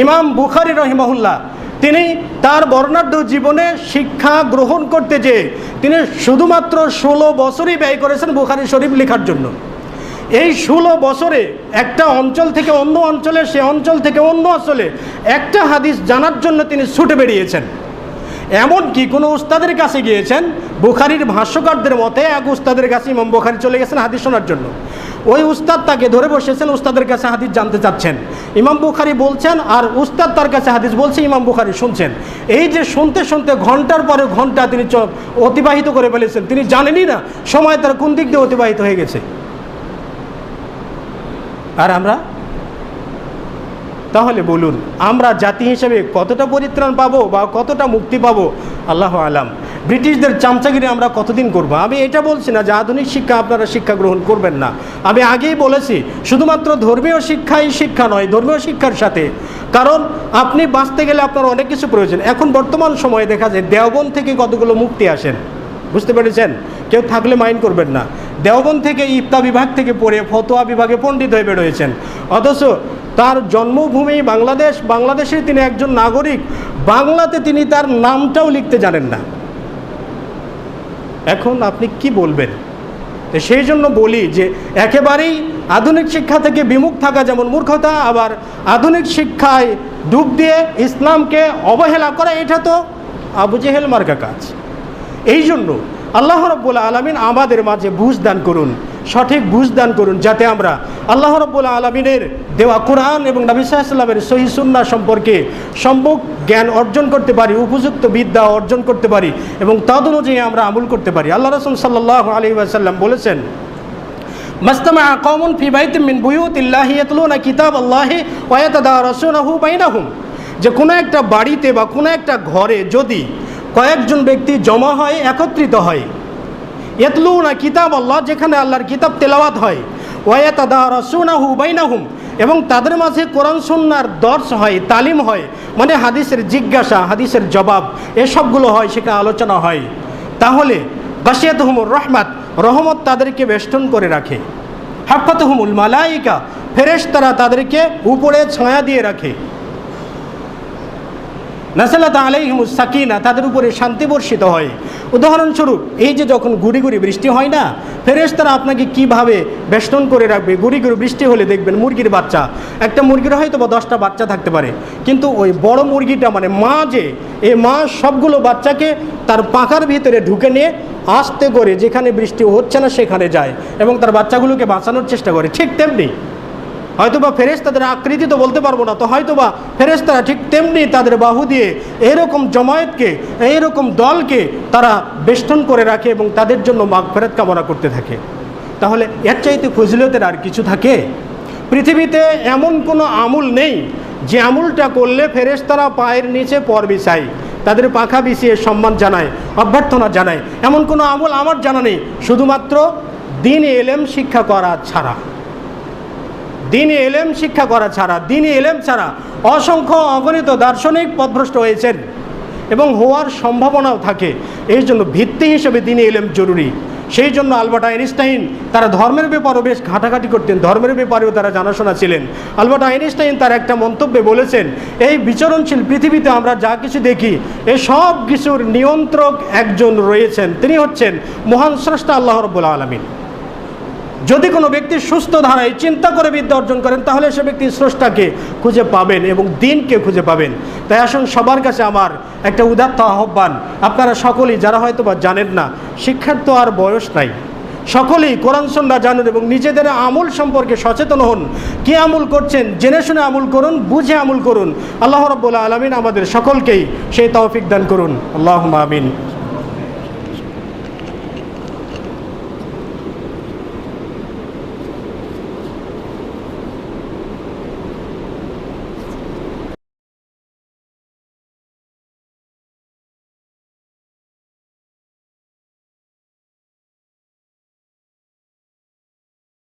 ইমাম বুখারী রহিমাহুল্লাহ তিনি তার বর্ণাঢ্য জীবনে শিক্ষা গ্রহণ করতে যেয়ে তিনি শুধুমাত্র 16 বছরই ব্যয় করেছেন বুখারী শরীফ লেখার জন্য। এই 16 বছরে একটা অঞ্চল থেকে অন্য অঞ্চলে, সে অঞ্চল থেকে অন্য অঞ্চলে একটা হাদিস জানার জন্য তিনি ছুটে বেরিয়েছেন। এমনকি কোনো উস্তাদের কাছে গিয়েছেন, বুখারীর ভাষ্যকারদের মতে এক উস্তাদের কাছে ইমাম বুখারী চলে গেছেন হাদিস শোনার জন্য। ওই উস্তাদ তাকে ধরে বসেছেন, উস্তাদের কাছে হাদিস জানতে চাচ্ছেন, ইমাম বুখারী বলছেন আর উস্তাদ তার কাছে হাদিস বলছে, ইমাম বুখারী শুনছেন। এই যে শুনতে শুনতে ঘন্টার পরে ঘন্টা তিনি অতিবাহিত করে ফেলেছেন, তিনি জানেনই না সময় তার কোন দিক দিয়ে অতিবাহিত হয়ে গেছে। আর আমরা তাহলে বলুন, আমরা জাতি হিসেবে কতটা পরিত্রাণ পাবো বা কতটা মুক্তি পাবো আল্লাহ আলাম। ব্রিটিশদের চামচাগিরি আমরা কতদিন করব? আমি এটা বলছি না যে আধুনিক শিক্ষা আপনারা শিক্ষা গ্রহণ করবেন না, আমি আগেই বলেছি শুধুমাত্র ধর্মীয় শিক্ষাই শিক্ষা নয়, ধর্মীয় শিক্ষার সাথে, কারণ আপনি বাঁচতে গেলে আপনার অনেক কিছু প্রয়োজন। এখন বর্তমান সময়ে দেখা যায় দেওবন্দ থেকে কতগুলো মুক্তি আসেন, বুঝতে পেরেছেন? কেউ থাকলে মাইন্ড করবেন না। দেওবন্দ থেকে ইফতা বিভাগ থেকে পড়ে ফতোয়া বিভাগে পণ্ডিত হয়ে বেরোয়েছেন, অথচ তার জন্মভূমি বাংলাদেশ, বাংলাদেশের তিনি একজন নাগরিক, বাংলাতে তিনি তার নামটাও লিখতে জানেন না। এখন আপনি কি বলবেন? তো সেই জন্য বলি যে একেবারেই আধুনিক শিক্ষা থেকে বিমুখ থাকা যেমন মূর্খতা, আবার আধুনিক শিক্ষায় ডুব দিয়ে ইসলামকে অবহেলা করা, এটা তো আবু জেহেল মার্কা কাজ। এই জন্য আল্লাহ রাব্বুল আলামিন আমাদের মাঝে বুঝ দান করুন, সঠিক বুঝ দান করুন, যাতে আমরা আল্লাহ রাব্বুল আলামিনের দেওয়া কোরআন এবং নবী সাল্লাল্লাহু আলাইহি ওয়াসাল্লামের সহিহ সুন্নাহ সম্পর্কে সম্যক জ্ঞান অর্জন করতে পারি, উপযুক্ত বিদ্যা অর্জন করতে পারি এবং তদ অনুযায়ী আমরা আমল করতে পারি। আল্লাহ রাসূল সাল্লাল্লাহু আলাইহি ওয়াসাল্লাম বলেছেন, মাসতামা কওমুন ফি বাইতিন মিন বুয়ুতিল্লাহি ইয়াতলুনা কিতাবাল্লাহি ওয়া ইয়াতাদারাসুনাহু বাইনাহুম, যে কোনো একটা বাড়িতে বা কোনো একটা ঘরে যদি কয়েকজন ব্যক্তি জমা হয়, একত্রিত হয়, ইয়াতলুনা কিতাবাল্লাহ, যেখানে আল্লাহর কিতাব তেলাওয়াত হয়, ওয়া ইয়াতাদারাসুনাহু বাইনাহুম, এবং তাদের মাঝে কোরআন সুন্নাহর দর্স হয়, তালিম হয়, মানে হাদিসের জিজ্ঞাসা, হাদিসের জবাব, এসবগুলো হয়, সেখানে আলোচনা হয়, তাহলে গাশিয়াতুহুমুর রহমাত, রহমত তাদেরকে বেষ্টন করে রাখে, হাফাতুহুমুল মালাইকা, ফেরেশতারা তাদেরকে উপরে ছায়া দিয়ে রাখে। নাসালাত আলাইহিমুস সাকিনা, তাদের উপরে শান্তি বর্ষিত হয়। উদাহরণস্বরূপ এই যে যখন গুড়ি গুড়ি বৃষ্টি হয় না, ফেরেশতারা আপনাকে কিভাবে বেষ্টন করে রাখবে। গুড়ি গুড়ি বৃষ্টি হলে দেখবেন মুরগির বাচ্চা, একটা মুরগির হয়তো বা 10টা বাচ্চা থাকতে পারে, কিন্তু ওই বড় মুরগিটা মানে মা, যে এই মা সবগুলো বাচ্চাকে তার পাখার ভিতরে ঢুকে নিয়ে আস্তে করে যেখানে বৃষ্টি হচ্ছে না সেখানে যায় এবং তার বাচ্চাগুলোকে বাঁচানোর চেষ্টা করে। ঠিক তেমনি হয়তোবা ফেরেশতাদের আকৃতি তো বলতে পারবো না, তো হয়তোবা ফেরেশতারা ঠিক তেমনি তাদের বাহু দিয়ে এরকম জমায়েতকে, এইরকম দলকে তারা বেষ্টন করে রাখে এবং তাদের জন্য মাগফিরাত কামনা করতে থাকে। তাহলে এর চাইতে ফজিলতের আর কিছু থাকে? পৃথিবীতে এমন কোনো আমল নেই যে আমলটা করলে ফেরেশতারা পায়ের নিচে পর বিছায়, তাদের পাখা বিছিয়ে সম্মান জানায়, অভ্যর্থনা জানায়, এমন কোনো আমল আমার জানা নেই, শুধুমাত্র দ্বীন এলেম শিক্ষা করা ছাড়া। দ্বীনে এলেম শিক্ষা করা ছাড়া, দ্বীনে এলেম ছাড়া অসংখ্য অগণিত দার্শনিক পথভ্রষ্ট হয়েছেন এবং হওয়ার সম্ভাবনাও থাকে। এই জন্য ভিত্তি হিসেবে দ্বীনে এলেম জরুরি। সেই জন্য আলবার্ট আইনস্টাইন তারা ধর্মের ব্যাপারেও বেশ ঘাটাঘাটি করতেন, ধর্মের ব্যাপারেও তারা জানাশোনা ছিলেন। আলবার্ট আইনস্টাইন তার একটা মন্তব্যে বলেছেন, এই বিচরণশীল পৃথিবীতে আমরা যা কিছু দেখি এই সব কিছুর নিয়ন্ত্রক একজন রয়েছেন, তিনি হচ্ছেন মহান স্রষ্টা আল্লাহ রাব্বুল আলামিন। যদি কোনো ব্যক্তি সুস্থ ধারায় চিন্তা করে বিদ্যা অর্জন করেন তাহলে সে ব্যক্তি স্রষ্টাকে খুঁজে পাবেন এবং দ্বীনকে খুঁজে পাবেন। তাই আসুন সবার কাছে আমার একটা উদাত্ত আহ্বান, আপনারা সকলেই যারা হয়তো বা জানেন না, শিক্ষার তো আর বয়স নাই, সকলেই কোরআন সুন্নাহ জানুন এবং নিজেদের আমল সম্পর্কে সচেতন হন। কি আমল করছেন জেনে শুনে আমল করুন, বুঝে আমল করুন। আল্লাহ রাব্বুল আলামিন আমাদের সকলকেই সেই তৌফিক দান করুন। আল্লাহুম্মা আমিন।